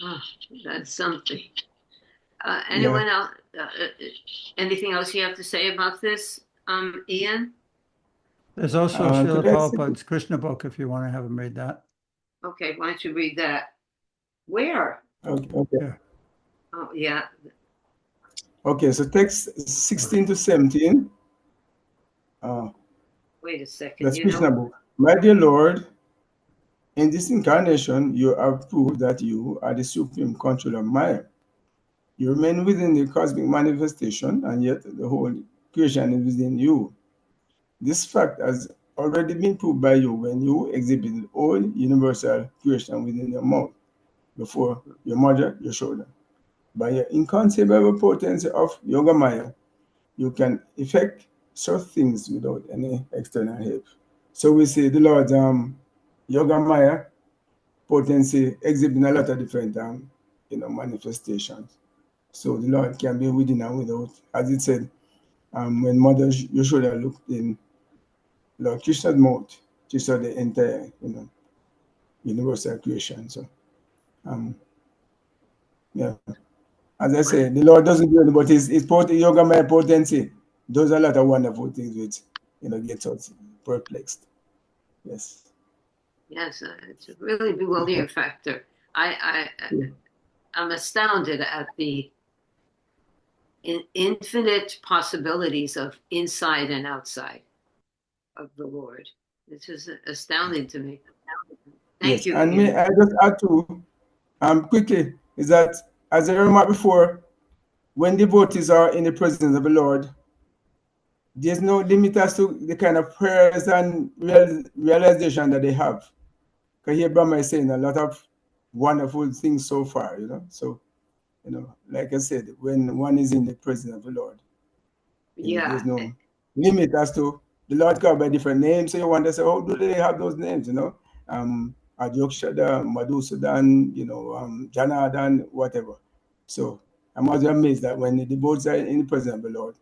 Oh, that's something. Anyone else? Anything else you have to say about this, Ian? There's also Could Srila I say- Prabhupada's Krishna book if you want to have him read that. Okay, why don't you read that? Where? Okay. Yeah. Oh, yeah. Okay, so text 16 to 17. Wait a second. That's Krishna book. My dear Lord, in this incarnation, you have proved that you are the supreme controller of Maya. You remain within the cosmic manifestation, and yet the whole creation is within you. This fact has already been proved by you when you exhibited all universal creation within your mouth, before your mother, your shoulder. By your inconceivable potency of Yoga Maya, you can effect such things without any external help. So we see the Lord's Yoga Maya potency exhibiting a lot of different manifestations. So the Lord can be within and without. As it said, when Mother Yashoda looked in Lord Krishna's mouth, she saw the entire, universal creation. So, yeah. As I say, the Lord doesn't do it, but his Yoga Maya potency does a lot of wonderful things which, gets us perplexed. Yes. Yes, it's a really bewildering factor. I'm astounded at the infinite possibilities of inside and outside of the Lord. This is astounding to me. Thank you. And Ian. may I just add to quickly is that, as I remarked before, when devotees are in the presence of the Lord, there's no limit as to the kind of prayers and realization that they have. Because here Brahma is saying a lot of wonderful things so far, So, like I said, when one is in the presence of the Lord, there's no limit as to the Lord called by different names. So you wonder, say, oh, do they have those names? Adyokshada, Madhusudan, Janardhan, whatever. So I'm also amazed that when the devotees are in the presence of the Lord,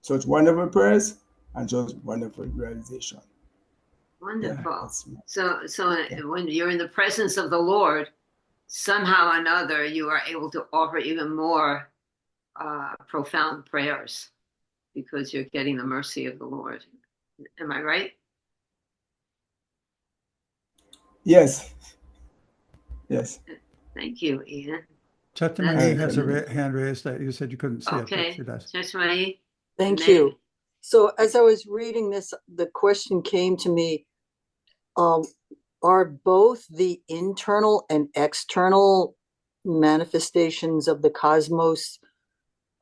such wonderful prayers and just wonderful realization. Wonderful. So when you're in the presence of the Lord, somehow or another, you are able to offer even more profound prayers because you're getting the mercy of the Lord. Am I right? Yes. Yes. Thank you, Ian. Chaitanya has a hand raised that you said you couldn't see it, but Okay. she does. Chaitanya. Thank you. So as I was reading this, the question came to me, are both the internal and external manifestations of the cosmos,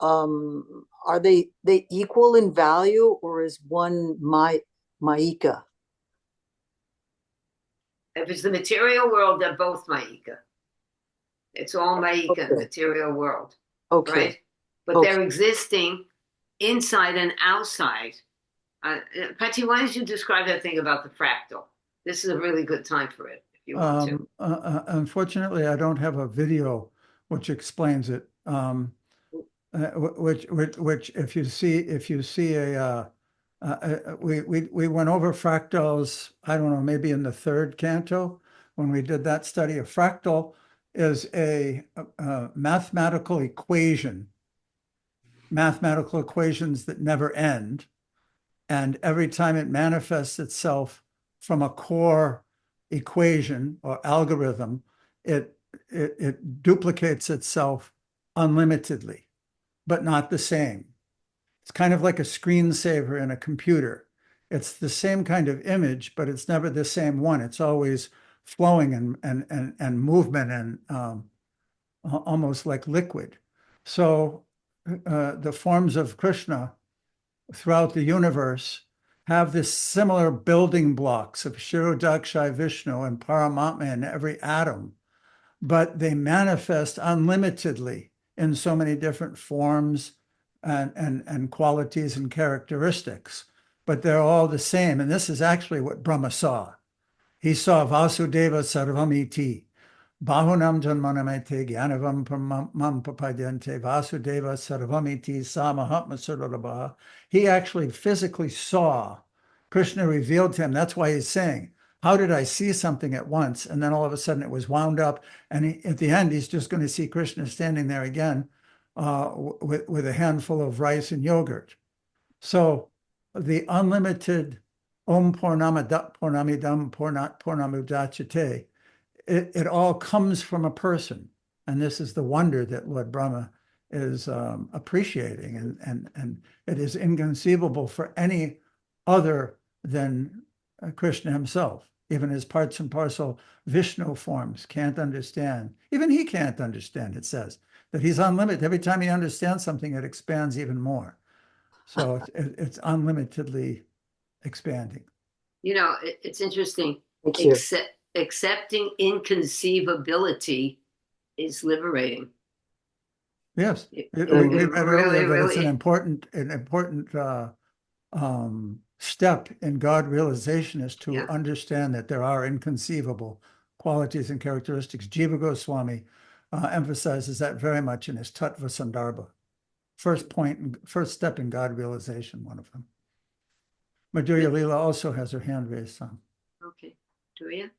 are they equal in value, or is one Maika? If it's the material world, they're both Maika. It's all Maika in the material world. Okay. Right? But they're existing inside and outside. Patty, why don't you describe that thing about the fractal? This is a really good time for it, if you want to. Unfortunately, I don't have a video which explains it. Which if you see a we went over fractals, I don't know, maybe in the third canto when we did that study. A fractal is a mathematical equation mathematical equations that never end. And every time it manifests itself from a core equation or algorithm, it duplicates itself unlimitedly, but not the same. It's kind of like a screensaver in a computer. It's the same kind of image, but it's never the same one. It's always flowing and movement and almost like liquid. So the forms of Krishna throughout the universe have this similar building blocks of Kshirodakshayi Vishnu and Paramatma in every atom, but they manifest unlimitedly in so many different forms and qualities and characteristics, but they're all the same. And this is actually what Brahma saw. He saw Vasudeva Sarvamiti, Bahunam Janmanamete Gyanavam Mam Papadyante Vasudeva Sarvamiti Samahatma Sarvabha. He actually physically saw Krishna revealed to him. That's why he's saying, how did I see something at once? And then all of a sudden it was wound up. And at the end, he's just going to see Krishna standing there again with a handful of rice and yogurt. So the unlimited Om Purnamidam Purnamudachyate, it all comes from a person. And this is the wonder that Lord Brahma is appreciating. And it is inconceivable for any other than Krishna himself. Even his parts and parcel Vishnu forms can't understand. Even he can't understand, it says, that he's unlimited. Every time he understands something, it expands even more. So it's unlimitedly expanding. You know, it's interesting. Thank you. Accepting inconceivability is liberating. Yes, It we really, read earlier that it's really- an important step in God realization is to Yeah. understand that there are inconceivable qualities and characteristics. Jiva Goswami emphasizes that very much in his Tattva Sandarbha. First step in God realization, one of them. Madhurya Leela also has her hand raised on. Okay, Julia?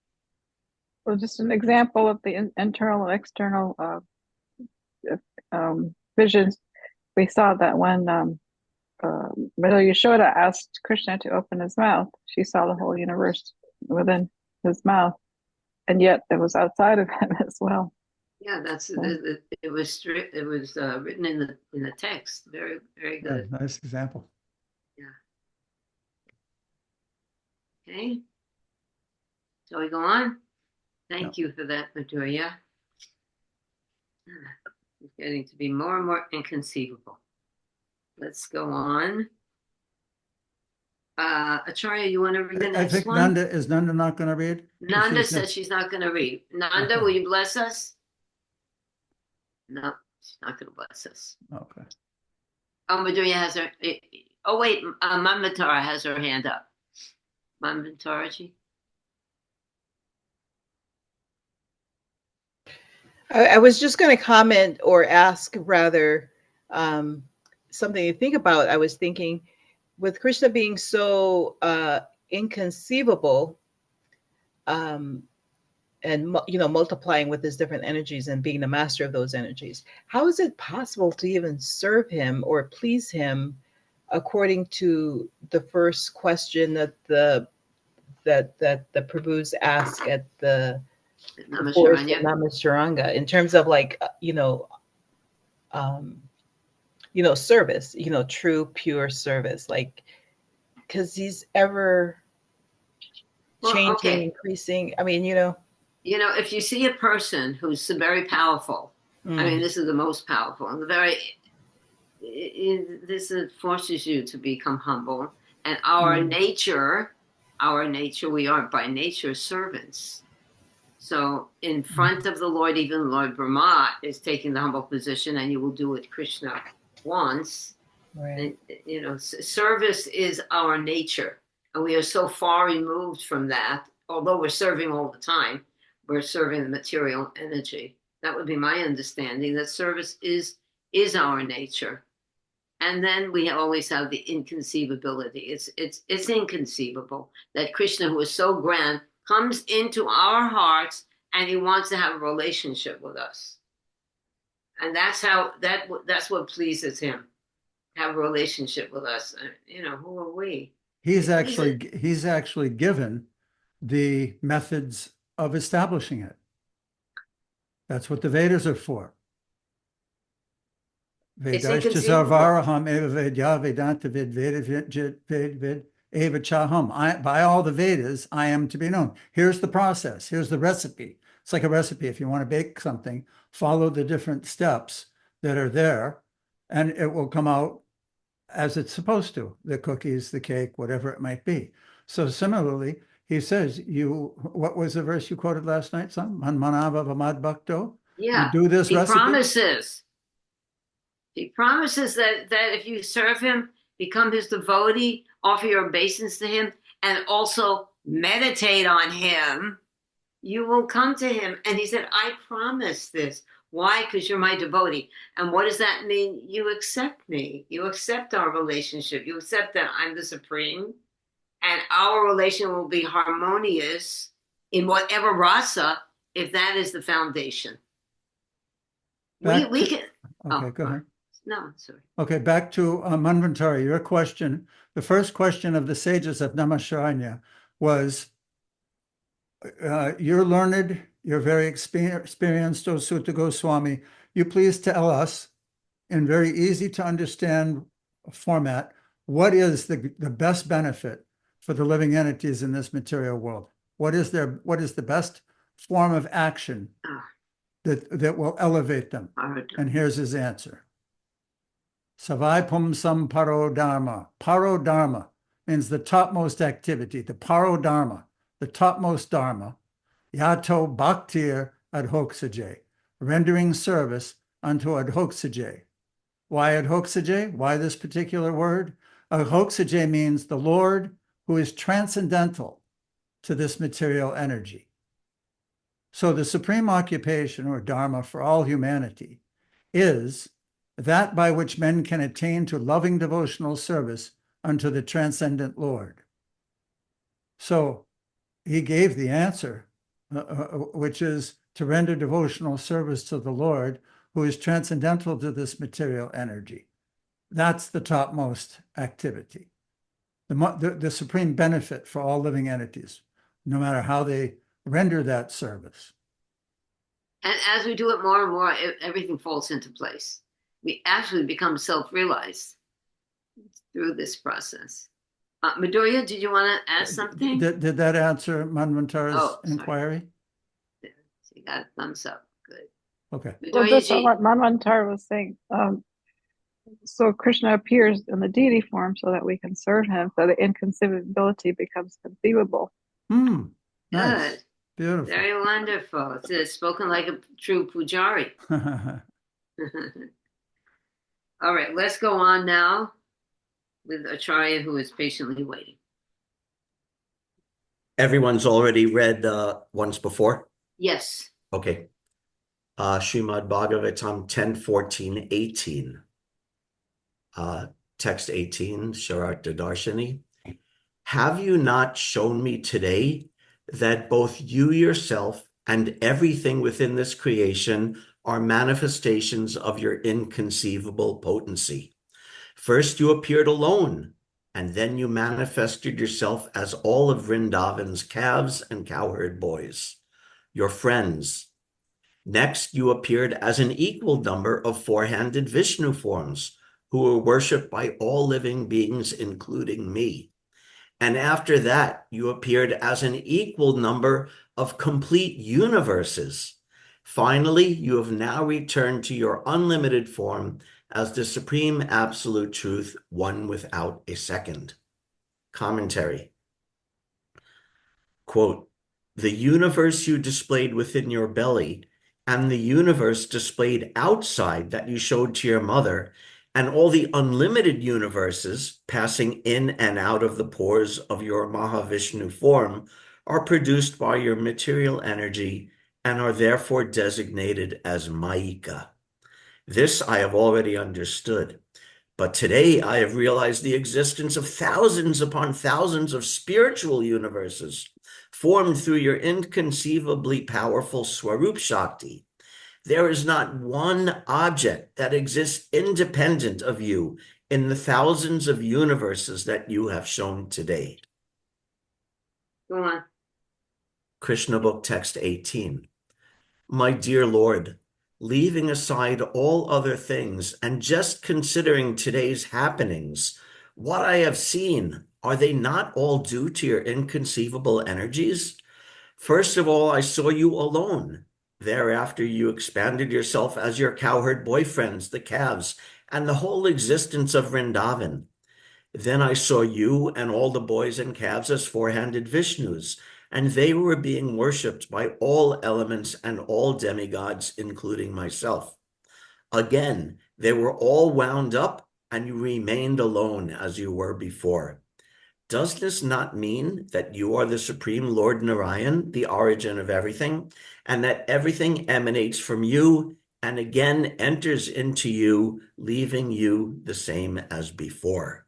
Well, just an example of the internal and external visions. We saw that when Mother Yashoda asked Krishna to open his mouth, she saw the whole universe within his mouth, and yet it was outside of him as well. Yeah, that's Yeah. it was written in the text. Very, very Yeah, good. nice example. Okay. Shall we go on? Thank you for that, Madhurya. It's getting to be more and more inconceivable. Let's go on. Acharya, you want to read the I next think one? Is Nanda not going to read? Nanda She's says she's not going to read. Nanda, Okay. will you bless us? No, she's not going to bless us. Okay. Oh, Madhurya has her. Oh, wait, Manvatara has her hand up. Manvataraji? I was just going to comment or ask rather something to think about. I was thinking with Krishna being so inconceivable and multiplying with his different energies and being the master of those energies, how is it possible to even serve him or please him according to the first question that the Prabhus ask at the Namaskar. Namaskar in terms of service, true, pure service, like, because he's ever changing, okay. increasing. I mean, if you see a person who's very powerful, I mean, this is the most powerful, and this forces you to become humble. And our nature, we are by nature servants. So in front of the Lord, even Lord Brahma is taking the humble position, and you will do what Krishna wants. right. And, service is our nature, and we are so far removed from that. Although we're serving all the time, we're serving the material energy. That would be my understanding, that service is our nature. And then we always have the inconceivability. It's inconceivable that Krishna, who is so grand, comes into our hearts and he wants to have a relationship with us. And that's what pleases him. have a relationship with us. You know, who are we? He's He's he's actually given the methods of establishing it. That's what the Vedas are for. It's Vedashcha inconceivable. sarvaraham eva vedya vedanta vid ved eva chaham. By all the Vedas, I am to be known. Here's the process. Here's the recipe. It's like a recipe. If you want to bake something, follow the different steps that are there, and it will come out as it's supposed to, the cookies, the cake, whatever it might be. So similarly, he says, what was the verse you quoted last night, son? Man manava vamad bhakto. Yeah. You do this He recipe. promises. He promises that if you serve him, become his devotee, offer your obeisance to him, and also meditate on him, you will come to him. And he said, I promise this. Why? Because you're my devotee. And what does that mean? You accept me. You accept our relationship. You accept that I'm the supreme, and our relation will be harmonious in whatever rasa, if that is the foundation. We can. Okay, go ahead. No, sorry. Okay, back to Manvantari, your question. The first question of the sages of Naimisharanya was, you're learned, you're very experienced, O Sutta Goswami. You please tell us in very easy to understand format, what is the best benefit for the living entities in this material world? What is the best form of action that will elevate them? And here's his answer. Savai pumsam paro dharma. Paro dharma means the topmost activity, the paro dharma, the topmost dharma. Yato bhaktir adhoksaje, rendering service unto adhoksaje. Why adhoksaje? Why this particular word? Adhoksaje means the Lord who is transcendental to this material energy. So the supreme occupation or dharma for all humanity is that by which men can attain to loving devotional service unto the transcendent Lord. So he gave the answer, which is to render devotional service to the Lord, who is transcendental to this material energy. That's the topmost activity, the supreme benefit for all living entities, no matter how they render that service. And as we do it more and more, everything falls into place. We actually become self-realized through this process. Midoriya, did you want to ask something? Did that answer Manvantari's inquiry? So you got a thumbs up. Good. Okay. Well, that's what Manvantari was saying. So Krishna appears in the deity form so that we can serve him, so the inconceivability becomes conceivable. Nice. Good. Beautiful. Very wonderful. It's spoken like a true pujari. All right, let's go on now with Acharya, who is patiently waiting. Everyone's already read once before? Yes. Okay. Srimad Bhagavatam 10, 14, 18. Text 18, Sharartha Darshani. Have you not shown me today that both you yourself and everything within this creation are manifestations of your inconceivable potency? First you appeared alone, and then you manifested yourself as all of Vrindavan's calves and cowherd boys, your friends. Next you appeared as an equal number of four-handed Vishnu forms, who were worshipped by all living beings, including me. And after that, you appeared as an equal number of complete universes. Finally, you have now returned to your unlimited form as the supreme absolute truth, one without a second. Commentary. Quote, the universe you displayed within your belly and the universe displayed outside that you showed to your mother, and all the unlimited universes passing in and out of the pores of your Mahavishnu form are produced by your material energy and are therefore designated as Mayika. This I have already understood, but today I have realized the existence of thousands upon thousands of spiritual universes formed through your inconceivably powerful Swarup Shakti. There is not one object that exists independent of you in the thousands of universes that you have shown today. Go on. Krishna Book Text 18. My dear Lord, leaving aside all other things and just considering today's happenings, what I have seen, are they not all due to your inconceivable energies? First of all, I saw you alone. Thereafter, you expanded yourself as your cowherd boyfriends, the calves, and the whole existence of Vrindavan. Then I saw you and all the boys and calves as four-handed Vishnus, and they were being worshipped by all elements and all demigods, including myself. Again, they were all wound up, and you remained alone as you were before. Does this not mean that you are the Supreme Lord Narayan, the origin of everything, and that everything emanates from you and again enters into you, leaving you the same as before?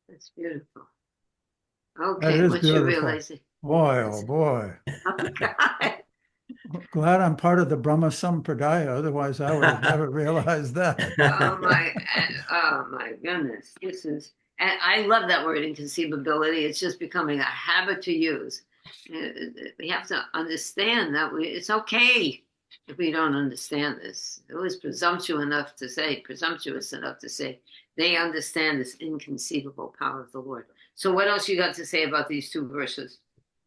That's beautiful. That Okay, is what's your beautiful. realization? Boy, oh boy. Oh, God. Glad I'm part of the Brahma Sampradaya, otherwise I would have never realized that. Oh my goodness. This is, and I love that word inconceivability. It's just becoming a habit to use. We have to understand that it's okay if we don't understand this. It was presumptuous enough to say they understand this inconceivable power of the Lord. So what else you got to say about these two verses?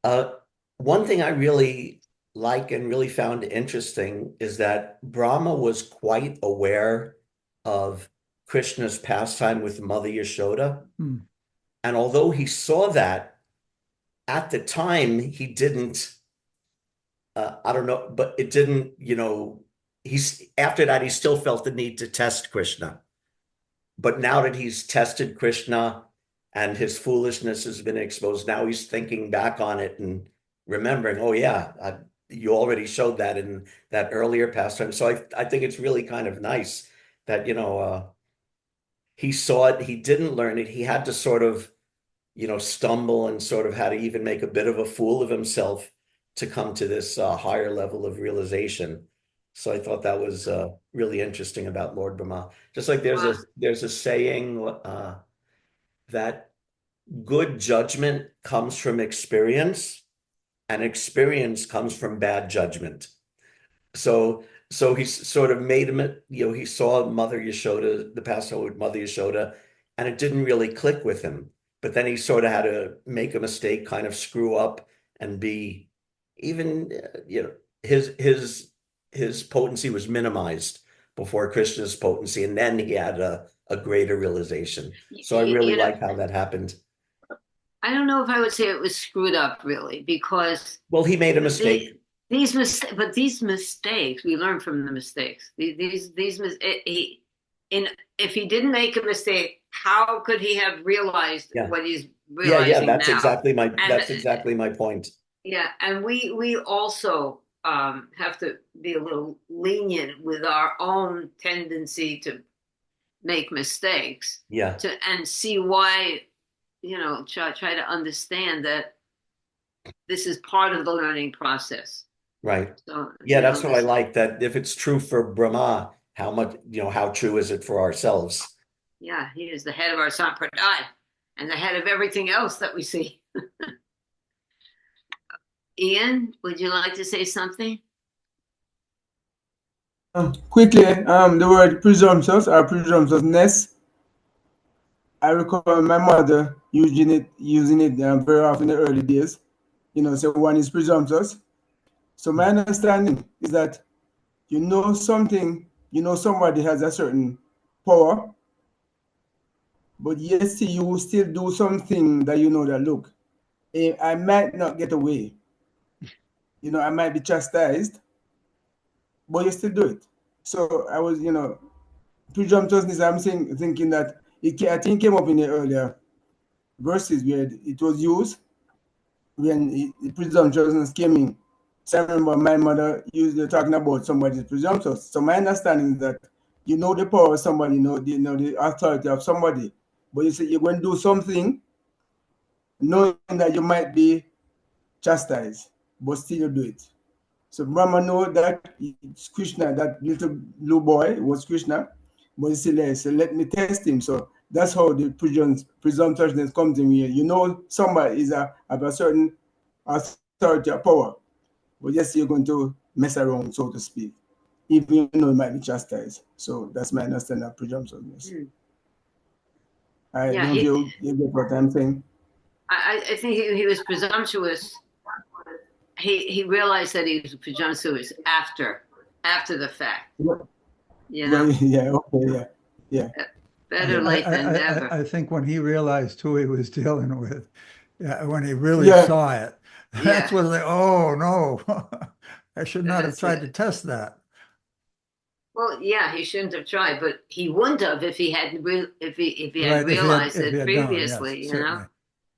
One thing I really like and really found interesting is that Brahma was quite aware of Krishna's pastime with Mother Yashoda. Hmm. And although he saw that, at the time, he didn't, I don't know, but it didn't, after that, he still felt the need to test Krishna. But now that he's tested Krishna and his foolishness has been exposed, now he's thinking back on it and remembering, oh yeah, you already showed that in that earlier pastime. So I think it's really kind of nice that, he saw it, he didn't learn it. He had to sort of, stumble and sort of had to even make a bit of a fool of himself to come to this higher level of realization. So I thought that was really interesting about Lord Brahma. Just like there's a saying that good judgment comes from experience, and experience comes from bad judgment. So he sort of made him, he saw Mother Yashoda, the pastime with Mother Yashoda, and it didn't really click with him. But then he sort of had to make a mistake, kind of screw up, and be even, his potency was minimized before Krishna's potency, and then he had a greater realization. So I really like how that happened. I don't know if I would say it was screwed up, really, because Well, he made a mistake. These mistakes, we learn from the mistakes. If he didn't make a mistake, how could he have realized what he's realizing now? That's exactly my point. Yeah, and we also have to be a little lenient with our own tendency to make mistakes. Yeah. And see why, try to understand that this is part of the learning process. Right. So, yeah, that's what I like, that if it's true for Brahma, how much, how true is it for ourselves? Yeah, he is the head of our sampradaya and the head of everything else that we see. Ian, would you like to say something? Quickly, the word presumptuous or presumptuousness, I recall my mother using it very often in the early days. So one is presumptuous. So my understanding is that something, somebody has a certain power, but yes, you still do something that that, look, I might not get away. I might be chastised, but you still do it. So I was, presumptuousness, I'm thinking that I think came up in the earlier verses where it was used when the presumptuousness came in. So I remember my mother usually talking about somebody's presumptuous. So my understanding is that the power of somebody, the authority of somebody, but you say you're going to do something knowing that you might be chastised, but still you do it. So Brahma know that it's Krishna, that little blue boy was Krishna, but he still so let me test him. So that's how the presumptuousness comes in here. You know somebody is of a certain authority or power, but yes, you're going to mess around, so to speak, even though it might be chastised. So that's my understanding of presumptuousness. Yeah, don't you get what I'm saying? I think he was presumptuous. He realized that he was presumptuous after the fact. You know, Well, yeah, okay, yeah. better late than never. I think when he realized who he was dealing with, when he really Yeah. saw it, that's when they, oh no, I should not have That's tried it. to test that. Well, yeah, he shouldn't have tried, but he wouldn't have if he had if he had Right, if he had- realized if he it had known, previously. yes, You know, certainly.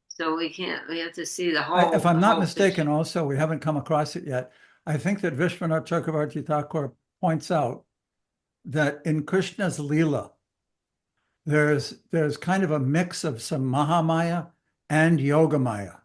so we have to see the whole. If I'm the not whole mistaken, picture. also, we haven't come across it yet. I think that Vishwanath Chakravarti Thakur points out that in Krishna's Leela, there's kind of a mix of some Mahamaya and Yogamaya.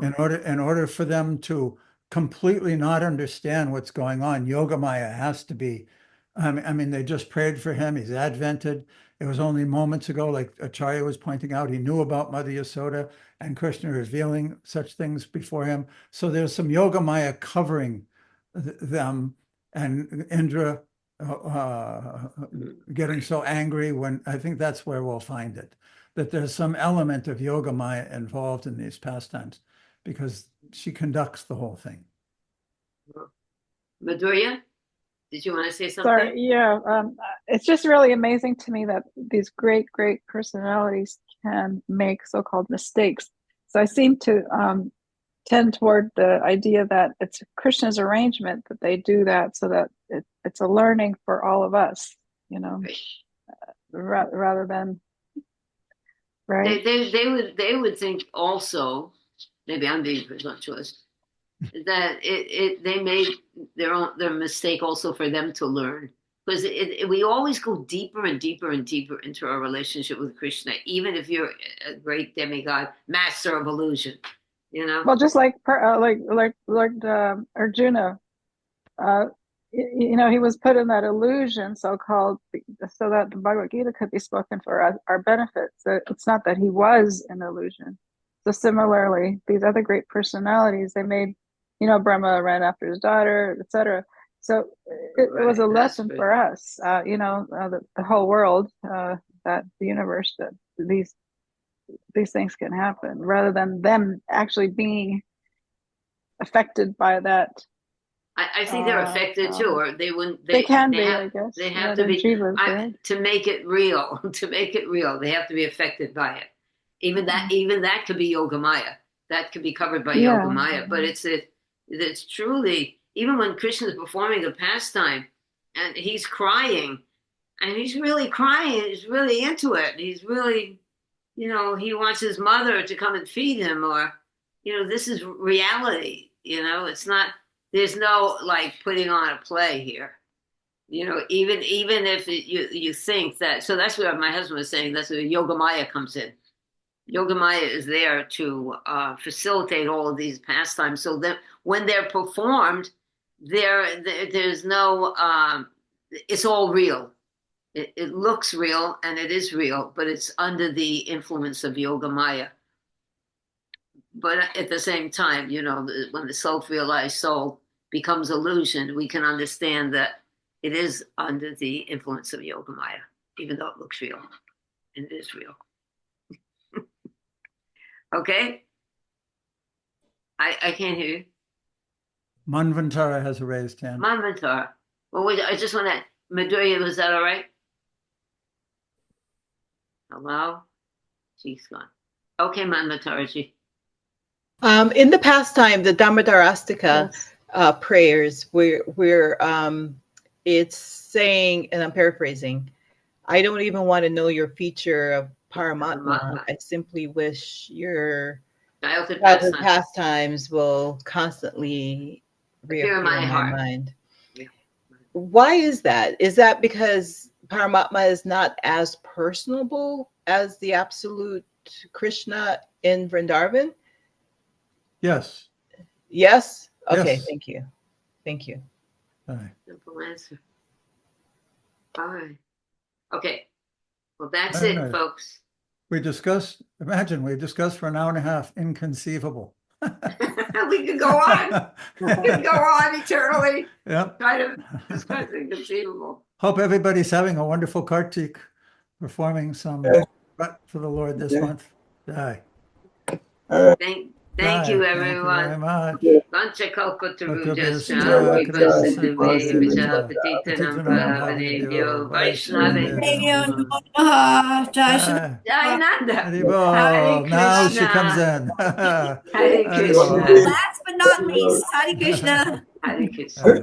In order for them to completely not understand what's going on, Yogamaya has to be. I mean, they just prayed for him. He's advented. It was only moments ago, like Acharya was pointing out, he knew about Mother Yasoda and Krishna revealing such things before him. So there's some Yogamaya covering them, and Indra getting so angry when I think that's where we'll find it, that there's some element of Yogamaya involved in these pastimes because she conducts the whole thing. Madhurya, did you want to say something? Sorry, yeah. It's just really amazing to me that these great personalities can make so-called mistakes. So I seem to tend toward the idea that it's Krishna's arrangement that they do that so that it's a learning for all of us, you know, rather than, right? They would think also, maybe I'm being presumptuous, that they made their mistake also for them to learn, because we always go deeper and deeper and deeper into our relationship with Krishna, even if you're a great demigod, master of illusion, you know. Well, just like Lord Arjuna, you know, he was put in that illusion, so-called, so that the Bhagavad Gita could be spoken for our benefit. So it's not that he was an illusion. So similarly, these other great personalities, they made, you know, Brahma ran after his daughter, etc. So it was a lesson for us, you know, the whole world, that the universe, that these things can happen, rather than them actually being affected by that. I think they're affected too, or they wouldn't. They can be, have, I guess. They have to be jivas, right? to make it real. To make it real, they have to be affected by it. Even that could be Yogamaya. That could be covered by Yogamaya. But it's truly, even when Krishna is performing the pastime, and he's crying, and he's really crying. He's really into it. He's really, you know, he wants his mother to come and feed him, or, you know, this is reality. You know, it's not. There's no like putting on a play here, you know. Even if you think that, so that's what my husband was saying. That's where Yogamaya comes in. Yogamaya is there to facilitate all of these pastimes, so that when they're performed, there's no. It's all real. It looks real and it is real, but it's under the influence of Yogamaya. But at the same time, you know, when the self-realized soul becomes illusion, we can understand that it is under the influence of Yogamaya, even though it looks real, and it is real. Okay? I can't hear you. Manvantara has a raised hand. Manvantara. Well, wait, I just want to, Madhurya, was that all right? Hello? She's gone. Okay, Manvantaraji. In the pastime, the Dhammadarastika prayers, we're it's saying, and I'm paraphrasing, I don't even want to know your feature of Paramatma. I simply wish your childhood pastimes will constantly reappear in my mind. Yeah. Why is that? Is that because Paramatma is not as personable as the absolute Krishna in Vrindavan? Yes. Yes? Okay, Yes. thank you. Thank you. All right. Simple answer. All right. Okay. Well, that's Very it, nice. folks. We discussed for an hour and a half, inconceivable. We could go on. We could go on eternally. Yep. Try to discuss inconceivable. Hope everybody's having a wonderful Kartik, performing some Yes. for the Lord this Yeah. month. Jai. Thank Jai. you, Thank you very everyone. much. Vanchakalpatarujasya, Vipassante Vijapatitanam Pavanebhyo Vaishnavebhyo. Jayananda. Haribol. Hare Now she Krishna. comes in. Hare Krishna. Haribol. Last but not least, Hare Krishna. Hare Krishna.